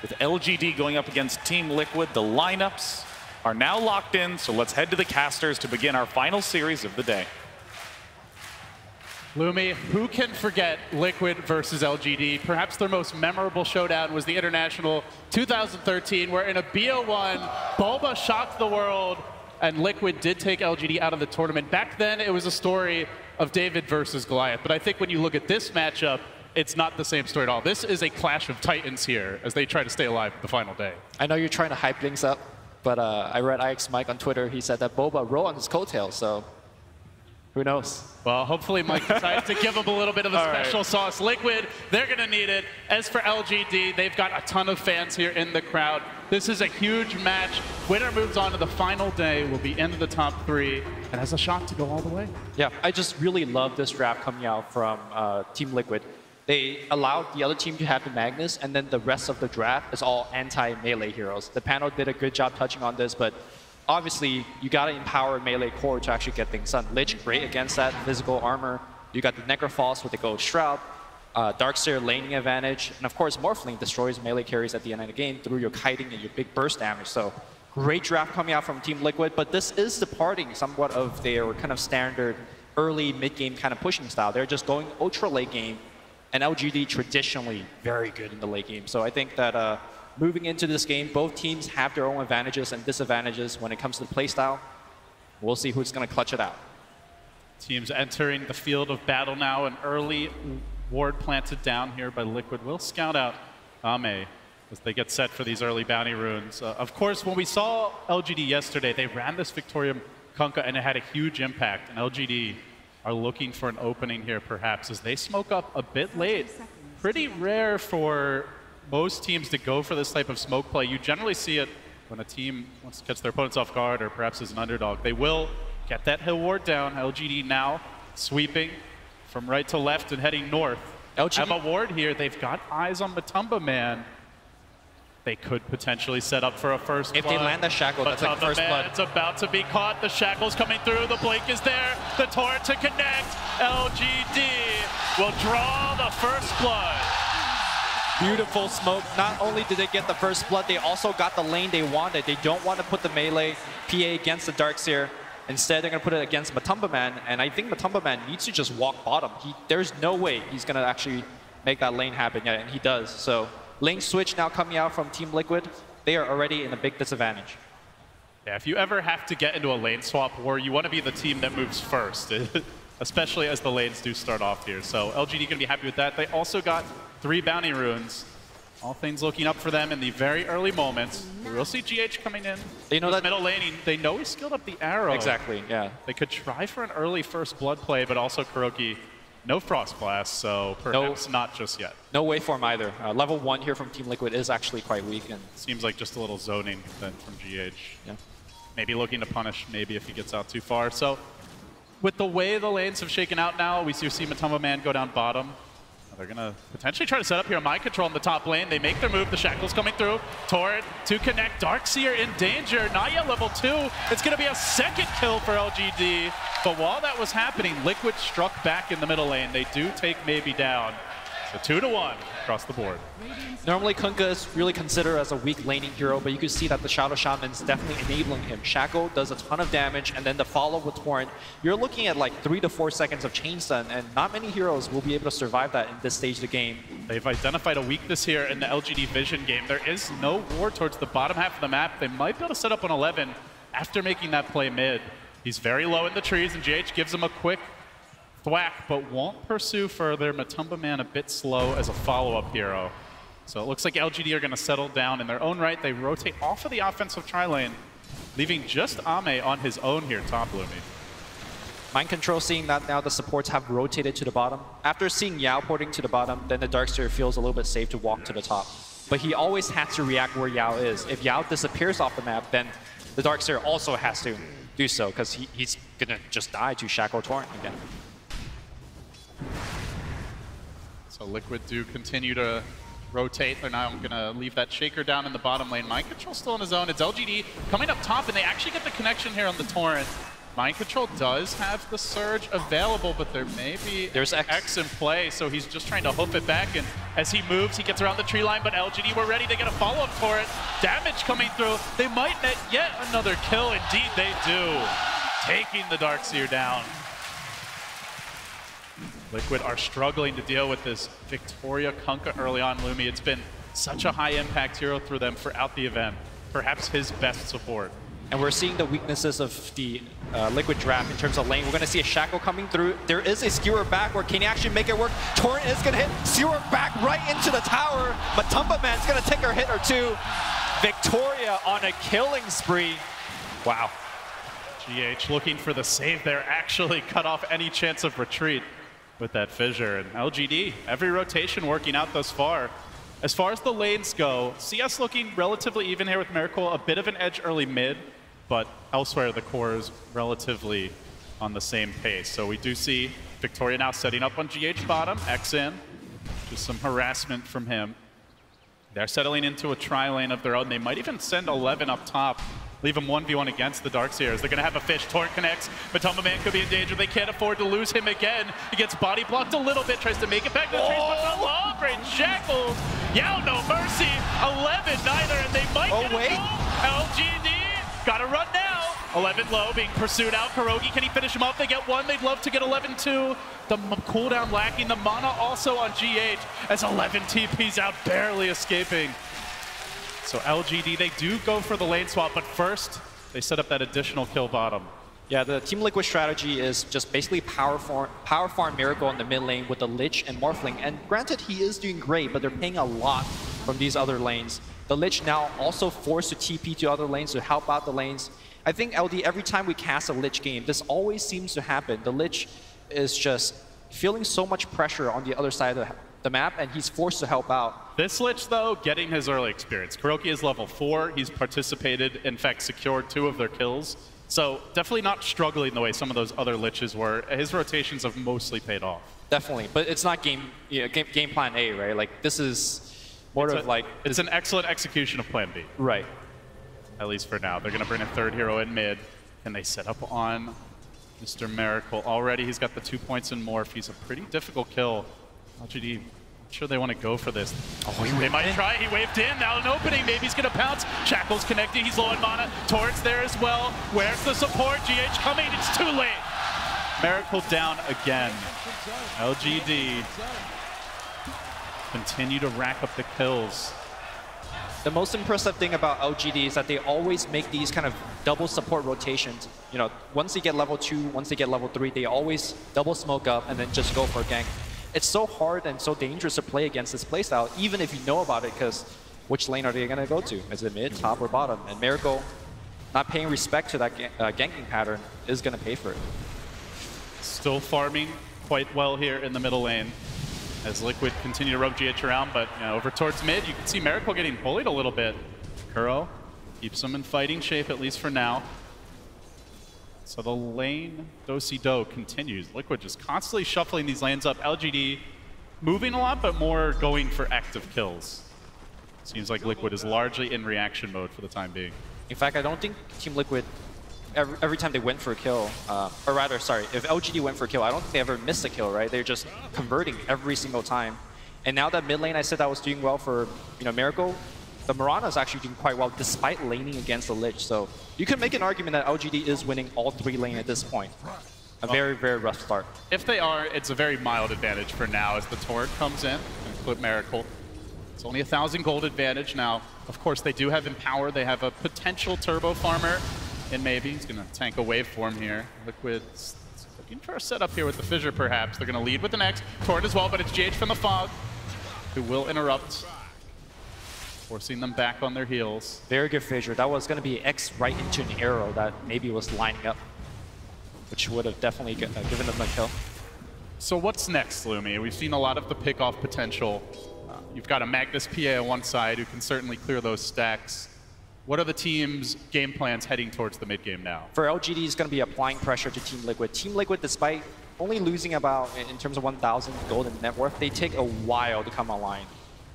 With LGD going up against Team Liquid, the lineups are now locked in, so let's head to the casters to begin our final series of the day. Lumi, who can forget Liquid versus LGD? Perhaps their most memorable showdown was the International 2013, where in a BO1, Bulba shocked the world, and Liquid did take LGD out of the tournament. Back then, it was a story of David versus Goliath. But I think when you look at this matchup, it's not the same story at all. This is a clash of titans here as they try to stay alive the final day. I know you're trying to hype things up, but I read IX Mike on Twitter. He said that Boba rode on his coattails, so who knows? Well, hopefully Mike decides to give him a little bit of a special sauce. Liquid, they're going to need it. As for LGD, they've got a ton of fans here in the crowd. This is a huge match. Winner moves on to the final day, will be into the top 3, and has a shot to go all the way. Yeah, I just really love this draft coming out from Team Liquid. They allowed the other team to have the Magnus, and then the rest of the draft is all anti-melee heroes. The panel did a good job touching on this, but obviously, you got to empower melee core to actually get things done. Lich, great against that physical armor. You got the Necrophos with the Gold Shroud, Darkseer laning advantage, and of course, Morphling destroys melee carries at the end of the game through your kiting and your big burst damage. So, great draft coming out from Team Liquid, but this is departing somewhat of their kind of standard early mid-game kind of pushing style. They're just going ultra late game, and LGD traditionally very good in the late game. So I think that moving into this game, both teams have their own advantages and disadvantages when it comes to the playstyle. We'll see who's going to clutch it out. Teams entering the field of battle now. An early ward planted down here by Liquid will scout out Ame. as they get set for these early bounty runes. Of course, when we saw LGD yesterday, they ran this Victoria Kunkka and it had a huge impact. And LGD are looking for an opening here, perhaps, as they smoke up a bit late. Pretty rare for most teams to go for this type of smoke play. You generally see it when a team wants to catch their opponents off guard or perhaps as an underdog. They will get that hill ward down. LGD now sweeping from right to left and heading north. LGD have a ward here. They've got eyes on Matumba Man. They could potentially set up for a first If blood. they land the shackle, that's like first blood. It's about to be caught. The shackle's coming through. The blink is there. The torrent to connect. LGD will draw the first blood. Beautiful smoke. Not only did they get the first blood, they also got the lane they wanted. They don't want to put the melee PA against the Darkseer. Instead, they're going to put it against Matumba Man, and I think Matumba Man needs to just walk bottom. There's no way he's going to actually make that lane happen yet, and he does. So lane switch now coming out from Team Liquid. They are already in a big disadvantage. Yeah, if you ever have to get into a lane swap war, you want to be the team that moves first, especially as the lanes do start off here. So LGD going to be happy with that. They also got 3 bounty runes. All things looking up for them in the very early moments. We'll see GH coming in. They know that middle laning. They know he skilled up the arrow. Exactly, yeah. They could try for an early first blood play, but also KuroKy, no Frost Blast, so perhaps not just yet. No waveform either. Level 1 here from Team Liquid is actually quite weak. And seems like just a little zoning then from GH. Yeah. Maybe looking to punish, maybe if he gets out too far. So with the way the lanes have shaken out now, we see Matumba Man go down bottom. They're going to potentially try to set up here Mind Control in the top lane. They make their move. The Shackle's coming through. Torrent to connect. Darkseer in danger. Not yet level 2. It's going to be a second kill for LGD. But while that was happening, Liquid struck back in the middle lane. They do take Maybe down. So 2-1 across the board. Normally, Kunkka is really considered as a weak laning hero, but you can see that the Shadow Shaman is definitely enabling him. Shackle does a ton of damage, and then the follow with Torrent, you're looking at like 3 to 4 seconds of chain stun, and not many heroes will be able to survive that in this stage of the game. They've identified a weakness here in the LGD Vision game. There is no ward towards the bottom half of the map. They might be able to set up on 11 after making that play mid. He's very low in the trees, and GH gives him a quick thwack, but won't pursue further. Matumba Man a bit slow as a follow-up hero. So it looks like LGD are going to settle down in their own right. They rotate off of the offensive tri-lane, leaving just Ame on his own here, top Lumi. Mind Control seeing that now the supports have rotated to the bottom. After seeing Yao porting to the bottom, then the Darkseer feels a little bit safe to walk to the top. But he always has to react where Yao is. If Yao disappears off the map, then the Darkseer also has to do so, because he's going to just die to Shackle Torrent again. So Liquid do continue to rotate. They're now going to leave that Shaker down in the bottom lane. Mind Control still in his own. It's LGD coming up top, and they actually get the connection here on the Torrent. Mind Control does have the Surge available, but there may be There's X in play, so he's just trying to hoof it back, and as he moves, he gets around the tree line, but LGD were ready to get a follow-up Torrent. Damage coming through. They might net yet another kill. Indeed, they do. Taking the Darkseer down. Liquid are struggling to deal with this Victoria Kunkka early on, Lumi. It's been such a high impact hero through them throughout the event. Perhaps his best support. And we're seeing the weaknesses of the Liquid draft in terms of lane. We're going to see a Shackle coming through. There is a Skewer back where can he actually make it work? Torrent is going to hit Skewer back right into the tower. Matumba Man's going to take a hit or two. Victoria on a killing spree. Wow. GH looking for the save there, actually cut off any chance of retreat with that fissure. And LGD, every rotation working out thus far. As far as the lanes go, CS looking relatively even here with Miracle, a bit of an edge early mid, but elsewhere the core is relatively on the same pace. So we do see Victoria now setting up on GH bottom, X in, just some harassment from him. They're settling into a tri-lane of their own. They might even send 11 up top, leave him 1v1 against the Darkseers. They're going to have a fish. Torrent connects. Matumba Man could be in danger. They can't afford to lose him again. He gets body blocked a little bit, tries to make it back to the trees, but the long-range Shackles. Yao, no mercy. 11 neither, and they might get a goal. LGD, got to run now. 11 low, being pursued out. KuroKy, can he finish him up? They get one. They'd love to get 11-2. The cooldown lacking. The mana also on GH as 11 TPs out, barely escaping. So LGD, they do go for the lane swap, but first, they set up that additional kill bottom. Yeah, the Team Liquid strategy is just basically power farm Miracle in the mid lane with the Lich and Morphling. And granted, he is doing great, but they're paying a lot from these other lanes. The Lich now also forced to TP to other lanes to help out the lanes. I think LD, every time we cast a Lich game, this always seems to happen. The Lich is just feeling so much pressure on the other side of the map, and he's forced to help out. This Lich, though, getting his early experience. Kuroki is level 4. He's participated, in fact, secured 2 of their kills. So definitely not struggling the way some of those other Liches were. His rotations have mostly paid off. Definitely, but it's not game plan A, right? Like, this is more of like... It's an excellent execution of plan B. Right. At least for now. They're going to bring a third hero in mid, and they set up on Mr. Miracle. Already he's got the 2 points and Morph. He's a pretty difficult kill. LGD, I'm sure they want to go for this. Oh, they might try. He waved in. Now an opening. Maybe he's going to pounce. Shackle's connecting. He's low on mana. Torrent's there as well. Where's the support? GH coming. It's too late. Miracle down again. LGD continue to rack up the kills. The most impressive thing about LGD is that they always make these kind of double support rotations. You know, once they get level 2, once they get level 3, they always double smoke up and then just go for a gank. It's so hard and so dangerous to play against this playstyle, even if you know about it, because which lane are they going to go to? Is it mid, top, or bottom? And Miracle, not paying respect to that ganking pattern, is going to pay for it. Still farming quite well here in the middle lane as Liquid continue to roam GH around, but over towards mid, you can see Miracle getting bullied a little bit. Kuro keeps him in fighting shape, at least for now. So the lane do-si-do continues. Liquid just constantly shuffling these lanes up. LGD moving a lot, but more going for active kills. Seems like Liquid is largely in reaction mode for the time being. In fact, I don't think Team Liquid, every time they went for a kill, or rather, sorry, if LGD went for a kill, I don't think they ever missed a kill, right? They're just converting every single time. And now that mid lane I said that was doing well for Miracle, the Mirana is actually doing quite well despite laning against the Lich. So you can make an argument that LGD is winning all 3 lane at this point. A very, very rough start. If they are, it's a very mild advantage for now as the Torrent comes in and clip Miracle. It's only 1,000 gold advantage now. Of course, they do have Empower. They have a potential Turbo Farmer. And maybe he's going to tank a waveform here. Liquid's looking for a setup here with the Fissure, perhaps. They're going to lead with an X. Torrent as well, but it's GH from the Fog, who will interrupt, forcing them back on their heels. Very good Fissure. That was going to be X right into an arrow that maybe was lining up, which would have definitely given them a kill. So what's next, Lumi? We've seen a lot of the pick-off potential. You've got a Magnus PA on one side who can certainly clear those stacks. What are the team's game plans heading towards the mid-game now? For LGD, it's going to be applying pressure to Team Liquid. Team Liquid, despite only losing about, in terms of 1,000 gold in net worth, they take a while to come online.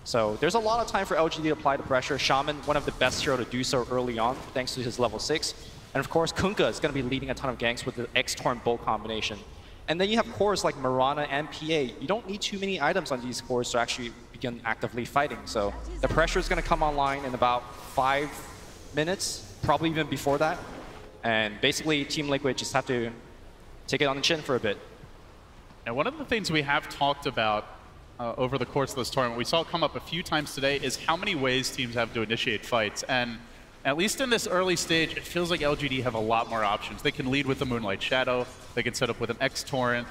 So there's a lot of time for LGD to apply the pressure. Shaman, one of the best hero to do so early on, thanks to his level 6. And of course, Kunkka is going to be leading a ton of ganks with the X-Torn Bolt combination. And then you have cores like Mirana and PA. You don't need too many items on these cores to actually begin actively fighting. So the pressure is going to come online in about 5 minutes, probably even before that. And basically, Team Liquid just have to take it on the chin for a bit. And one of the things we have talked about over the course of this tournament, we saw it come up a few times today, is how many ways teams have to initiate fights. And at least in this early stage, it feels like LGD have a lot more options. They can lead with the Moonlight Shadow. They can set up with an X-Torrent.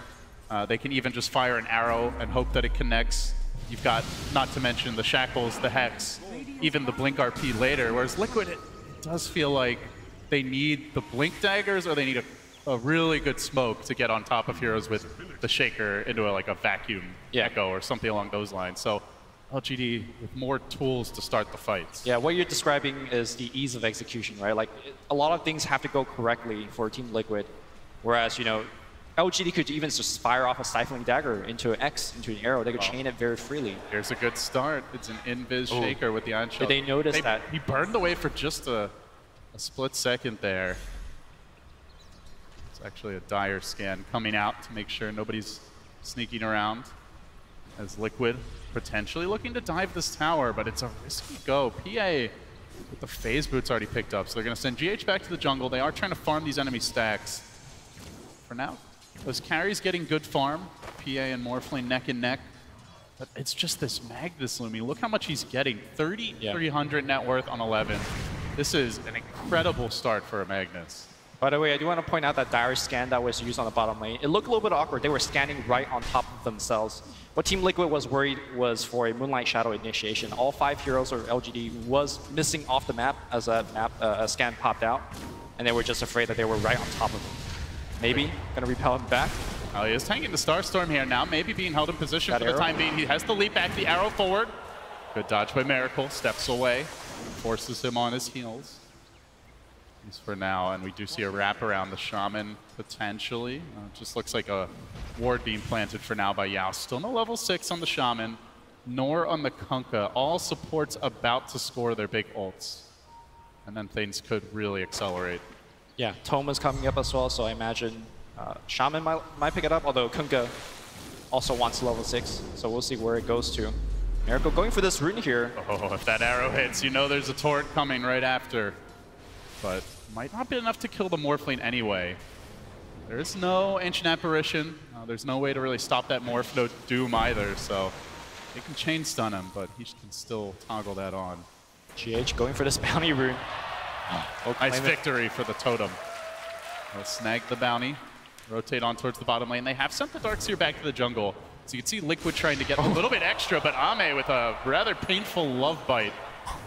They can even just fire an arrow and hope that it connects. You've got, not to mention, the Shackles, the Hex, even the Blink RP later. Whereas Liquid, it does feel like they need the Blink Daggers or they need a really good smoke to get on top of heroes with the Shaker into like a vacuum echo or something along those lines. So LGD with more tools to start the fights. Yeah, what you're describing is the ease of execution, right? Like, a lot of things have to go correctly for Team Liquid, whereas, LGD could even just fire off a Stifling Dagger into an X, into an arrow. They could chain it very freely. Here's a good start. It's an invis Shaker with the Ion Shell. Did they notice that? He burned away for just a split second there. It's actually a dire scan coming out to make sure nobody's sneaking around. As Liquid potentially looking to dive this tower, but it's a risky go. PA with the phase boots already picked up, so they're going to send GH back to the jungle. They are trying to farm these enemy stacks. For now, those carries getting good farm. PA and Morphling neck and neck. But it's just this Magnus Lumi. Look how much he's getting. 3,300 net worth on 11. This is an incredible start for a Magnus. By the way, I do want to point out that Dire's scan that was used on the bottom lane, it looked a little bit awkward. They were scanning right on top of themselves. What Team Liquid was worried was for a Moonlight Shadow initiation. All 5 heroes or LGD was missing off the map as a scan popped out, and they were just afraid that they were right on top of them. Maybe gonna repel him back. Oh, he is tanking the Starstorm here now, maybe being held in position That for the arrow? time being. He has the leap back, the arrow forward. Good dodge by Miracle, steps away, forces him on his heels. He's for now, and we do see a wrap around the Shaman potentially. Just looks like a ward being planted for now by Yao. Still no level 6 on the Shaman, nor on the Kunkka. All supports about to score their big ults. And then things could really accelerate. Yeah, Toma's coming up as well, so I imagine Shaman might pick it up, although Kunkka also wants level 6, so we'll see where it goes to. Miracle going for this rune here. Oh, if that arrow hits, you know there's a turret coming right after. But might not be enough to kill the Morphling anyway. There is no Ancient Apparition. There's no way to really stop that Morph, no Doom either, so they can chain stun him, but he can still toggle that on. GH going for this bounty rune. Nice victory for the Totem. They'll snag the bounty, rotate on towards the bottom lane. They have sent the Darkseer back to the jungle. So you can see Liquid trying to get a little bit extra, but Ame with a rather painful love bite.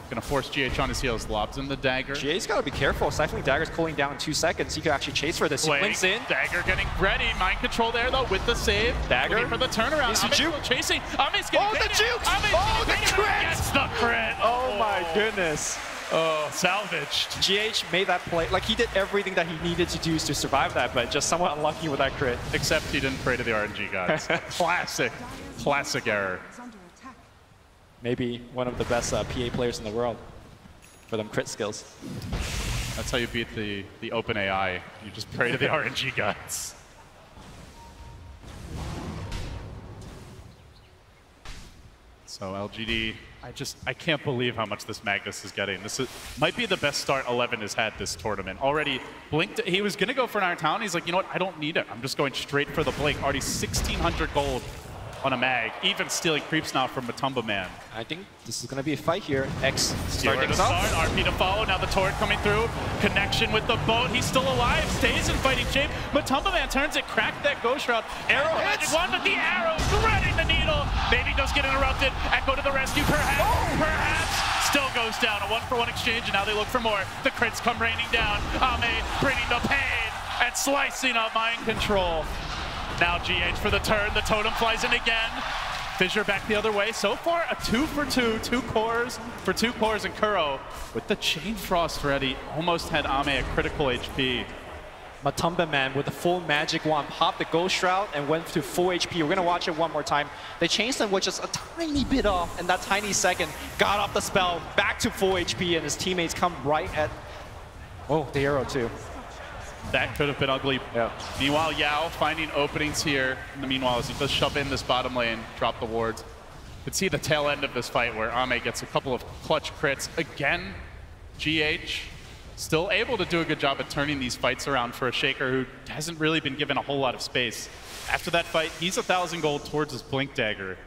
Gonna force GH on his heels, lobs in the dagger. GH's gotta be careful. Siphoning Dagger's cooling down in 2 seconds. He could actually chase for this. He wins in. Dagger getting ready. Mind control there though with the save. Dagger. Looking for the turnaround. He's the juke. Chasing. Ame's getting the juke. Oh, the crit. Gets the crit. Oh my goodness. Oh, salvaged. GH made that play. Like, he did everything that he needed to do to survive that, but just somewhat unlucky with that crit. Except he didn't pray to the RNG gods. Classic error. Maybe one of the best PA players in the world for them crit skills. That's how you beat the open AI. You just pray to the RNG gods. So LGD, I can't believe how much this Magnus is getting. This might be the best start 11 has had this tournament. Already blinked, he was gonna go for an Iron Talon. He's like, you know what, I don't need it. I'm just going straight for the blink. Already 1,600 gold on a mag, even stealing creeps now from Matumba Man. I think this is going to be a fight here. X Stealer to start, RP to follow, now the turret coming through. Connection with the boat, he's still alive, stays in fighting shape. Matumba Man turns it, cracked that Ghost Shroud. Arrow magic wand, but the arrow threading the needle. Maybe does get interrupted. Echo to the rescue, perhaps. Still goes down, a 1-for-1 exchange, and now they look for more. The crits come raining down. Ame bringing the pain and slicing up Mind Control. Now GH for the turn, the Totem flies in again. Fissure back the other way. So far, a 2-for-2, 2 cores for 2 cores, and Kuro with the Chain Frost ready. Almost had Ame at critical HP. Matumba Man with the full magic wand popped the Ghost Shroud and went to full HP. We're gonna watch it one more time. They changed him with just a tiny bit off, and that tiny second got off the spell, back to full HP, and his teammates come right at, oh, the arrow too. That could have been ugly. Yeah. Meanwhile, Yao finding openings here. In the meanwhile, as he does shove in this bottom lane, drop the wards. You can see the tail end of this fight where Ame gets a couple of clutch crits. Again, GH still able to do a good job at turning these fights around for a Shaker who hasn't really been given a whole lot of space. After that fight, he's 1,000 gold towards his Blink Dagger.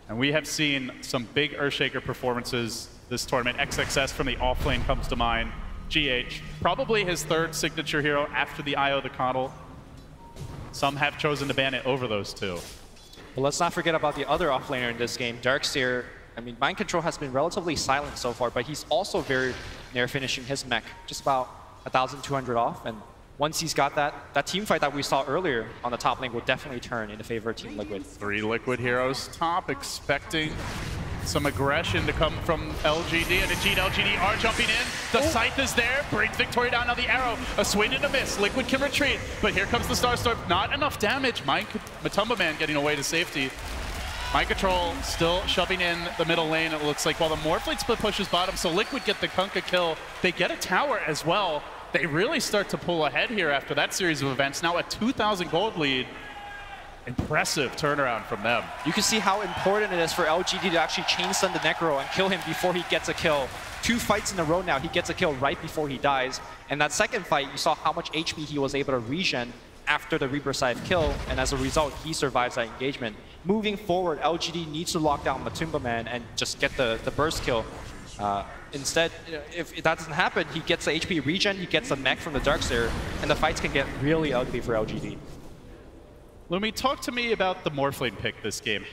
And we have seen some big Earthshaker performances this tournament. XXS from the offlane comes to mind. GH, probably his 3rd signature hero after the Io the Coddle. Some have chosen to ban it over those 2. But let's not forget about the other offlaner in this game, Darkseer. I mean, Mind Control has been relatively silent so far, but he's also very near finishing his mech, just about 1,200 off. And once he's got that team fight that we saw earlier on the top lane will definitely turn in favor of Team Liquid. 3 Liquid heroes top, expecting some aggression to come from LGD, and indeed LGD are jumping in. The Scythe is there, brings Victoria down. Now the arrow, a swing and a miss. Liquid can retreat, but here comes the Starstorm. Not enough damage. Matumba Man getting away to safety. Mind Control still shoving in the middle lane, it looks like, while the Morphling split pushes bottom, so Liquid get the Kunkka kill. They get a tower as well. They really start to pull ahead here after that series of events. Now a 2,000 gold lead. Impressive turnaround from them. You can see how important it is for LGD to actually chain stun the Necro and kill him before he gets a kill. 2 fights in a row now, he gets a kill right before he dies. And that second fight, you saw how much HP he was able to regen after the Reaper Scythe kill, and as a result, he survives that engagement. Moving forward, LGD needs to lock down Matumba Man and just get the burst kill. Instead, if that doesn't happen, he gets the HP regen, he gets the mech from the Darkseer, and the fights can get really ugly for LGD. Lumi, talk to me about the Morphling pick this game.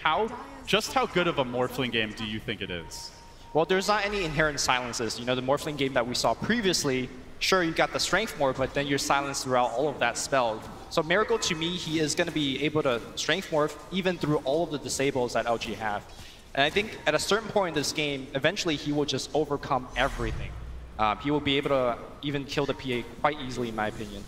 Just how good of a Morphling game do you think it is? Well, there's not any inherent silences. You know, the Morphling game that we saw previously, sure, you got the Strength Morph, but then you're silenced throughout all of that spell. So Miracle, to me, he is going to be able to Strength Morph even through all of the disables that LG have. And I think at a certain point in this game, eventually he will just overcome everything. He will be able to even kill the PA quite easily, in my opinion,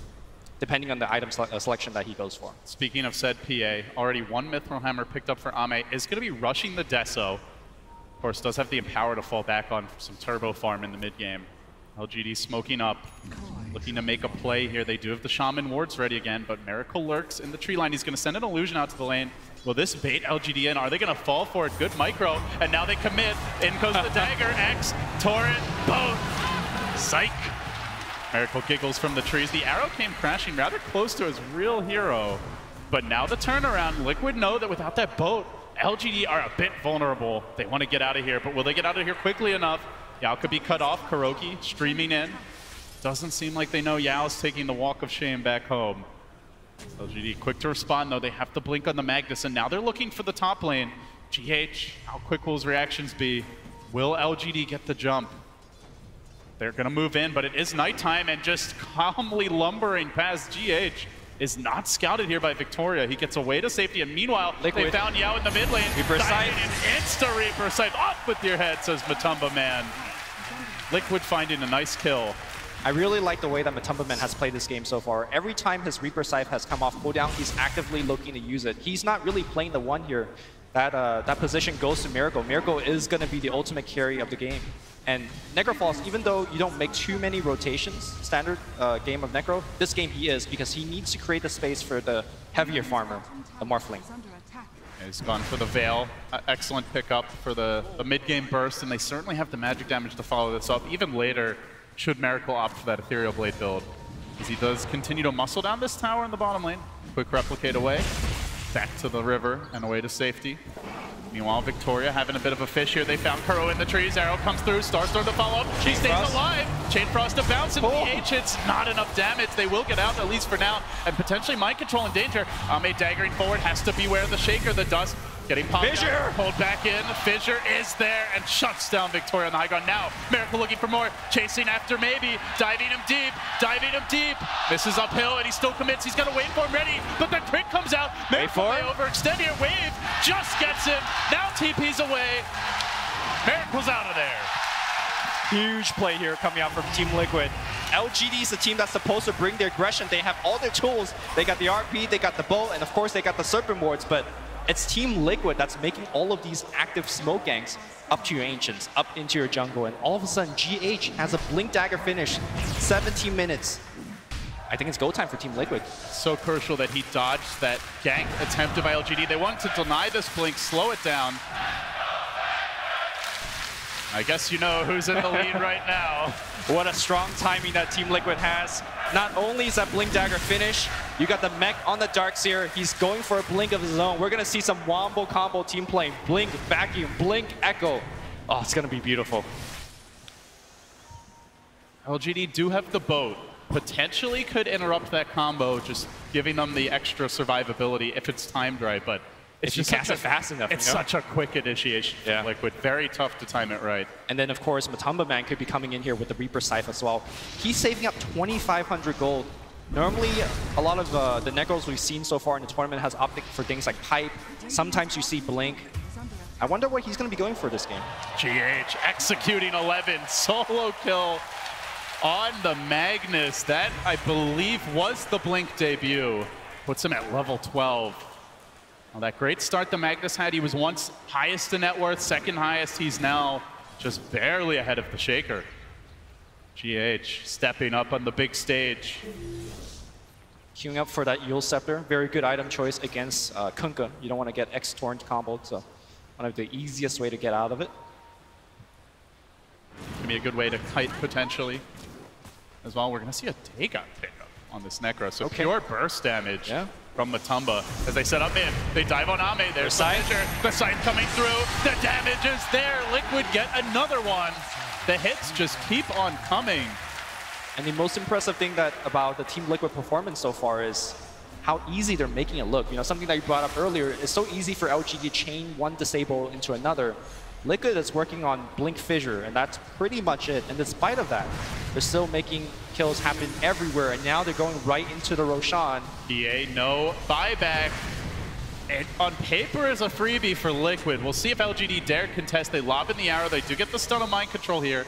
depending on the item selection that he goes for. Speaking of said PA, already one Mithril Hammer picked up for Ame is going to be rushing the Deso. Of course, does have the Empower to fall back on some Turbo Farm in the mid-game. LGD smoking up, looking to make a play here. They do have the Shaman wards ready again, but Miracle lurks in the tree line. He's going to send an illusion out to the lane. Will this bait LGD in? Are they going to fall for it? Good micro, and now they commit. In goes the dagger, X, Torrent, both. Psych. Miracle giggles from the trees. The arrow came crashing rather close to his real hero, but now the turnaround. Liquid know that without that boat, LGD are a bit vulnerable. They want to get out of here, but will they get out of here quickly enough? Yao could be cut off. Kuroki streaming in. Doesn't seem like they know Yao's taking the walk of shame back home. LGD quick to respond, though. They have to blink on the Magnus, and now they're looking for the top lane. GH, how quick will his reactions be? Will LGD get the jump? They're going to move in, but it is nighttime, and just calmly lumbering past GH is not scouted here by Victoria. He gets away to safety, and meanwhile, Liquid. They found Yao in the mid lane. Reaper Scythe. An insta Reaper Scythe. Off with your head, says Matumba Man. Liquid finding a nice kill. I really like the way that Matumba Man has played this game so far. Every time his Reaper Scythe has come off cooldown, he's actively looking to use it. He's not really playing the one here. That position goes to Miracle. Miracle is going to be the ultimate carry of the game. And Necrofalls, even though you don't make too many rotations, standard game of Necro, this game he is, because he needs to create the space for the heavier farmer, the Morphling. He's gone for the Veil. Excellent pickup for the mid-game burst, and they certainly have the magic damage to follow this up, even later, should Miracle opt for that Ethereal Blade build. As he does continue to muscle down this tower in the bottom lane. Quick replicate away, back to the river and away to safety. Meanwhile, Victoria having a bit of a fish here. They found Kuro in the trees. Arrow comes through. Starstorm to follow up. She stays alive. Chain Frost to bounce, and PH hits not enough damage. They will get out, at least for now, and potentially Mind Control in danger. Ame daggering forward, has to beware the Shaker. The Dust getting popped out, pulled back in. Fissure is there and shuts down Victoria on the high ground. Now, Miracle looking for more. Chasing after maybe. Diving him deep. Diving him deep. Misses uphill, and he still commits. He's got a wave form ready, but the crit comes out. Miracle may overextend here. Wave just gets him. Now TP's away. Miracle's out of there. Huge play here coming out from Team Liquid. LGD is the team that's supposed to bring their aggression. They have all their tools. They got the RP, they got the bow, and of course they got the Serpent Wards, but it's Team Liquid that's making all of these active smoke ganks up to your Ancients, up into your jungle, and all of a sudden GH has a Blink Dagger finish, 17 minutes. I think it's go time for Team Liquid. So crucial that he dodged that gank attempted by LGD. They wanted to deny this blink, slow it down. I guess you know who's in the lead right now. What a strong timing that Team Liquid has. Not only is that Blink Dagger finish, you got the mech on the Darkseer. He's going for a blink of his own. We're going to see some Wombo combo team playing. Blink, Vacuum, Blink, Echo. Oh, it's going to be beautiful. LGD do have the boat. Potentially could interrupt that combo, just giving them the extra survivability if it's timed right, but it's if you just cast it fast enough. It's such a quick initiation from Liquid. Very tough to time it right. And then, of course, Matumba Man could be coming in here with the Reaper Scythe as well. He's saving up 2,500 gold. Normally, a lot of the Necros we've seen so far in the tournament has opted for things like Pipe. Sometimes you see Blink. I wonder what he's going to be going for this game. GH executing 11, solo kill on the Magnus. That, I believe, was the Blink debut. Puts him at level 12. Well, that great start the Magnus had. He was once highest in net worth, second highest. He's now just barely ahead of the Shaker. GH stepping up on the big stage. Queuing up for that Eul Scepter. Very good item choice against Kunkka. You don't want to get X-Torrent comboed, so one of the easiest way to get out of it. Can be a good way to kite potentially as well. We're going to see a Dagon pickup on this Necro. So pure burst damage from Matumba. As they set up in, they dive on Ame. There's the Fissure. The Scythe coming through. The damage is there. Liquid get another one. The hits just keep on coming. And the most impressive thing about the Team Liquid performance so far is how easy they're making it look. You know, something that you brought up earlier, it's so easy for LGD to chain one disable into another. Liquid is working on Blink Fissure, and that's pretty much it. And despite of that, they're still making kills happen everywhere, and now they're going right into the Roshan. PA, no buyback. It, on paper, is a freebie for Liquid. We'll see if LGD dare contest. They lob in the arrow. They do get the stun of Mind Control here.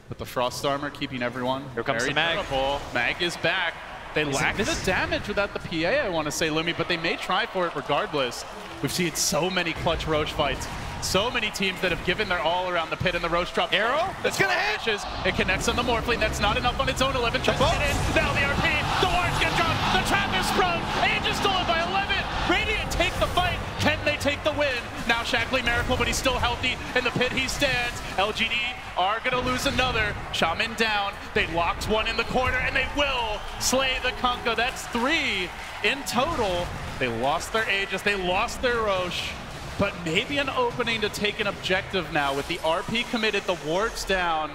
But the Frost Armor keeping everyone Here comes very the Mag. durable. Mag is back. They lack the damage without the PA, I want to say, Lumi, but they may try for it regardless. We've seen so many clutch Roche fights. So many teams that have given their all around the pit, and the Roche drop. Arrow? It's gonna hit! It connects on the Morphling. That's not enough on its own. 11 tries to get in. Now the RP. The ward's gonna drop. The trap is sprung. Age is stolen by 11. Radiant take the fight. Can they take the win? Now Shackley Miracle, but he's still healthy. In the pit he stands. LGD are gonna lose another. Shaman down. They locked one in the corner, and they will slay the Kunkka. That's 3 in total. They lost their Aegis. They lost their Roche. But maybe an opening to take an objective now with the RP committed, the ward's down,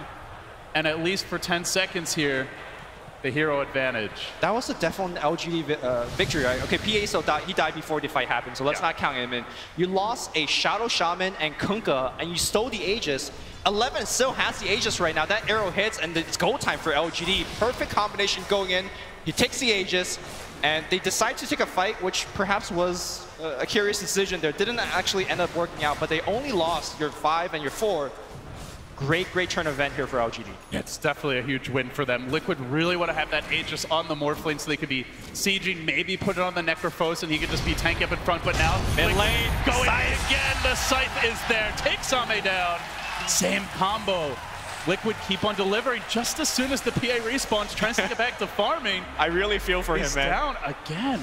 and at least for 10 seconds here, the hero advantage. That was a definite LGD victory, right? Okay, PA still died. He died before the fight happened, so let's not count him in. You lost a Shadow Shaman and Kunkka, and you stole the Aegis. 11 still has the Aegis right now. That arrow hits, and it's go time for LGD. Perfect combination going in. He takes the Aegis, and they decide to take a fight, which perhaps was a curious decision there. Didn't actually end up working out, but they only lost your 5 and your 4. Great turn event here for LGD. Yeah, it's definitely a huge win for them. Liquid really want to have that Aegis on the Morphling so they could be sieging, maybe put it on the Necrophos, and he could just be tanking up in front. But now, mid lane, going again, the Scythe is there. Takes Same down. Same combo. Liquid keep on delivering just as soon as the PA respawns, tries to get back to farming. I really feel for him, man. He's down again.